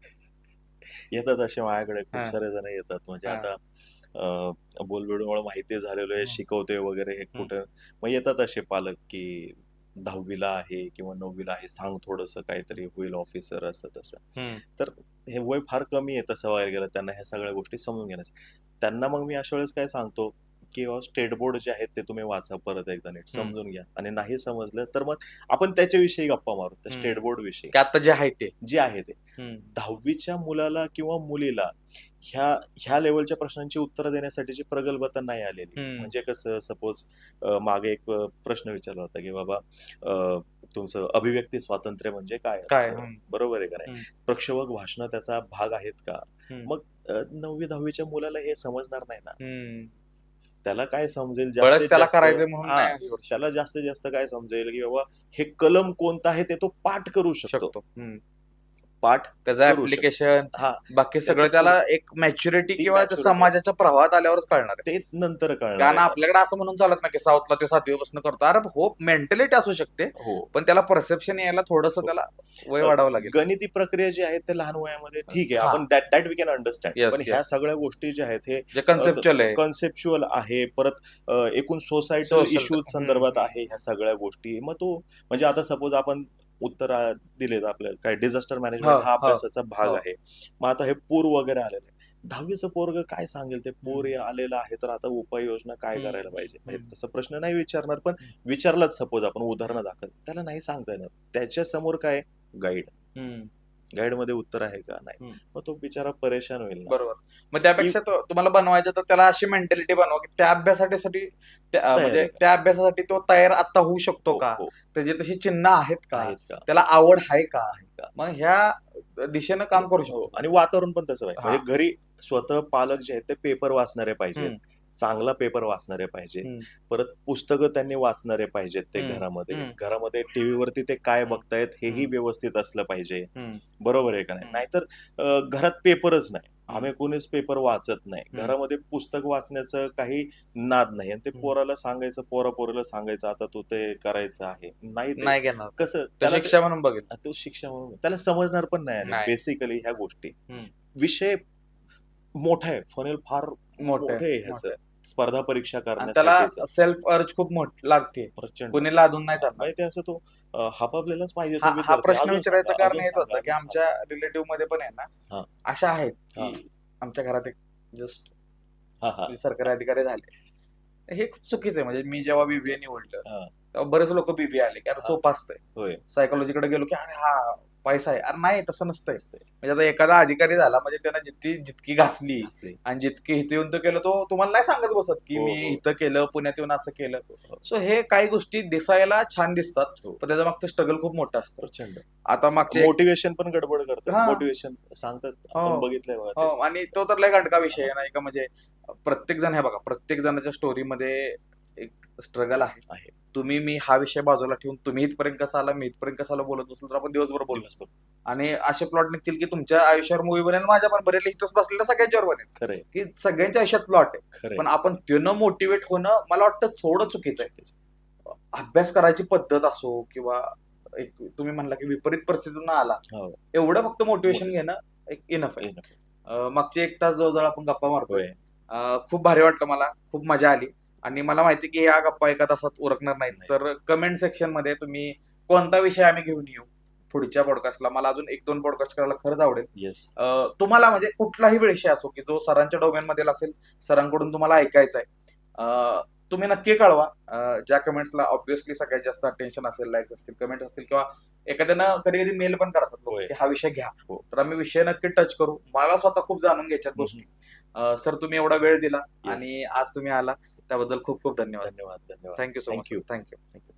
येतात असे माझ्याकडे खूप हा. सारे जण येतात, म्हणजे हा. आता बोलबिडूमुळे माहिती झालेलो आहे, शिकवतोय वगैरे हे कुठं, मग येतात असे पालक की 10वीला आहे किंवा 9वीला आहे, सांग थोडंसं काहीतरी होईल ऑफिसर असं तसं. तर हे वय फार कमी आहे तसं वगैरे गेलं त्यांना ह्या सगळ्या गोष्टी समजून घेण्याचं. त्यांना मग मी अशा वेळेस काय सांगतो की स्टेट बोर्ड जे आहेत ते तुम्ही वाचा परत एकदा नीट समजून घ्या, आणि नाही समजलं तर मग आपण त्याच्याविषयी गप्पा मारू, त्या स्टेट बोर्ड विषयी की आता जे आहे ते. जे आहे ते. 10वीच्या मुलाला किंवा मुलीला ह्या लेवलच्या प्रश्नांची उत्तरं देण्यासाठीची प्रगल्भता नाही आलेली. म्हणजे कसं, सपोज मागे एक प्रश्न विचारला होता की बाबा तुमचं अभिव्यक्ती स्वातंत्र्य म्हणजे काय असतं, बरोबर आहे का नाही, प्रक्षोभक भाषण त्याचा भाग आहेत का. मग 9वी 10वीच्या मुलाला हे समजणार नाही ना. त्याला काय समजेल जास्तीत त्याला जास्त, करायचं म्हणून नाही ही वर्ष. त्याला जास्तीत जास्त काय समजेल की बाबा हे कलम कोणतं आहे ते तो पाठ करू शकतो. पाठ त्याचं करू शकतो. ऍप्लिकेशन हा, बाकी सगळं त्याला एक मॅच्युरिटी ती किंवा maturity. समाजाच्या प्रभावात आल्यावरच कळणार आहे. ते नंतर कारण कळणार आहे. आपल्याकडे असं म्हणून चालत नाही की साऊथला ते 7वी पासून करतो. अरे हो, मेंटॅलिटी असू शकते, हो, पण त्याला परसेप्शन यायला थोडस त्याला वय वाढावं लागेल. गणिती प्रक्रिया जी आहेत ते लहान वयामध्ये ठीक आहे, हा. आपण that we can understand. Yes, पण ह्या yes. सगळ्या गोष्टी ज्या आहेत हे जे कन्सेप्च्युअल आहे. कन्सेप्च्युअल आहे, परत एकूण सोसायटल Social. इश्यूज संदर्भात आहे ह्या सगळ्या गोष्टी. मग तो म्हणजे आता सपोज आपण उत्तर दिलेत आपल्या काय डिझास्टर मॅनेजमेंट हा अभ्यासाचा भाग आहे. मग आता हे पूर वगैरे आलेले, 10वीचं पोरग काय सांगेल, ते पूर आलेलं आहे तर आता उपाययोजना काय करायला पाहिजे, म्हणजे तसा प्रश्न नाही विचारणार, पण विचारलाच सपोज आपण उदाहरण दाखल, त्याला नाही सांगता येणार. त्याच्या समोर काय गाईड मध्ये उत्तर आहे का नाही, मग तो बिचारा परेशान होईल ना. बरोबर. मग त्यापेक्षा तुम्हाला बनवायचं तर त्याला अशी मेंटॅलिटी बनवा की त्या अभ्यासासाठी म्हणजे त्या अभ्यासासाठी तो तयार आता होऊ शकतो का, त्याची तशी चिन्ह आहेत का, त्याला आवड आहे का, मग ह्या दिशेनं काम करू शकतो. आणि वातावरण पण तसं आहे, म्हणजे घरी स्वतः पालक जे आहेत ते पेपर वाचणारे पाहिजेत, चांगला पेपर वाचणारे पाहिजे, परत पुस्तकं त्यांनी वाचणारे पाहिजेत ते घरामध्ये टीव्हीवरती ते काय बघतायत हेही व्यवस्थित असलं पाहिजे, बरोबर आहे का नाही. नाहीतर घरात पेपरच नाही, आम्ही कोणीच पेपर वाचत नाही, घरामध्ये पुस्तक वाचण्याचं काही नाद नाही, आणि ते पोराला सांगायचं, पोराला सांगायचं आता तू ते करायचं आहे, नाही घेणार, कसं त्याला शिक्षा म्हणून बघेल, तो शिक्षा म्हणून त्याला समजणार पण नाही. बेसिकली ह्या गोष्टी, विषय मोठा आहे, फनेल फार मोठे आहे ह्याचं, स्पर्धा परीक्षा करण्यासाठी त्याला सेल्फ अर्ज खूप मोठी लागते, प्रचंड, कोणी लादून नाही चालणार. ते असं तो हापापलेलाच पाहिजे. हा प्रश्न विचारायचं कारण हेच होतं की आमच्या रिलेटिव्ह मध्ये पण आहे ना अशा आहेत की आमच्या घरात एक जस्ट सरकारी अधिकारी झाले, हे खूप चुकीचं आहे. म्हणजे मी जेव्हा BBA निवडलं तेव्हा बरेच लोक BBA आले की अरे सोपं असतंय, सायकोलॉजीकडे गेलो की अरे हा पैसा आहे, अरे नाही तसं नसतंय. म्हणजे आता एखादा अधिकारी झाला म्हणजे त्यानं जितकी घासली आणि जितकी इथे येऊन तो केलं, तो तुम्हाला नाही सांगत बसत की मी इथं केलं, पुण्यात येऊन असं केलं. सो हे काही गोष्टी दिसायला छान दिसतात, पण त्याच्या मागचं स्ट्रगल खूप मोठं असतं. प्रचंड. आता मागचे मोटिवेशन पण गडबड करतात, मोटिवेशन सांगतात, आपण बघितलंय बघा. आणि तो तर लय गंडका विषय नाही का, म्हणजे प्रत्येक जण, हे बघा, प्रत्येक जणाच्या स्टोरीमध्ये एक स्ट्रगल आहे. तुम्ही मी हा विषय बाजूला ठेवून तुम्ही इथपर्यंत कसं आला, मी इथपर्यंत कसं आला बोलत बसलो तर आपण दिवसभर बोलू, आणि असे प्लॉट निघतील की तुमच्या आयुष्यावर मूवी बनेल, माझ्या पण बरेल, इथंच बसलेल्या सगळ्यांच्यावर बनेल. खरं की सगळ्यांच्या आयुष्यात प्लॉट आहे, पण आपण त्यानं मोटिवेट होणं मला वाटतं थोडं चुकीचं आहे. अभ्यास करायची पद्धत असो किंवा एक तुम्ही म्हणला की विपरीत परिस्थितीतून आला, एवढं फक्त मोटिवेशन घेणं एक इनफ आहे. मागचे 1 तास जवळजवळ आपण गप्पा मारतोय, खूप भारी वाटलं, मला खूप मजा आली, आणि मला माहिती की या गप्पा 1 तासात उरकणार नाहीत. तर कमेंट सेक्शन मध्ये तुम्ही कोणता विषय आम्ही घेऊन येऊ पुढच्या पॉडकास्टला, मला अजून 1-2 पॉडकास्ट करायला खरंच आवडेल. तुम्हाला म्हणजे कुठलाही विषय असो की जो सरांच्या डोमेन मध्ये असेल, सरांकडून तुम्हाला ऐकायचा आहे, तुम्ही नक्की कळवा. ज्या कमेंट्सला ऑब्व्हियसली सगळ्यात जास्त अटेन्शन असेल, लाईक्स असतील, कमेंट्स असतील, किंवा एखाद्यानं कधी कधी मेल पण करतात लोक होय. की हा विषय घ्या, हो. तर आम्ही विषय नक्की टच करू. मला स्वतः खूप जाणून घ्यायच्या गोष्टी. सर, तुम्ही एवढा वेळ दिला Yes. आणि आज तुम्ही आला त्याबद्दल खूप खूप धन्यवाद. धन्यवाद. Thank you so much. Thank you. Thank you.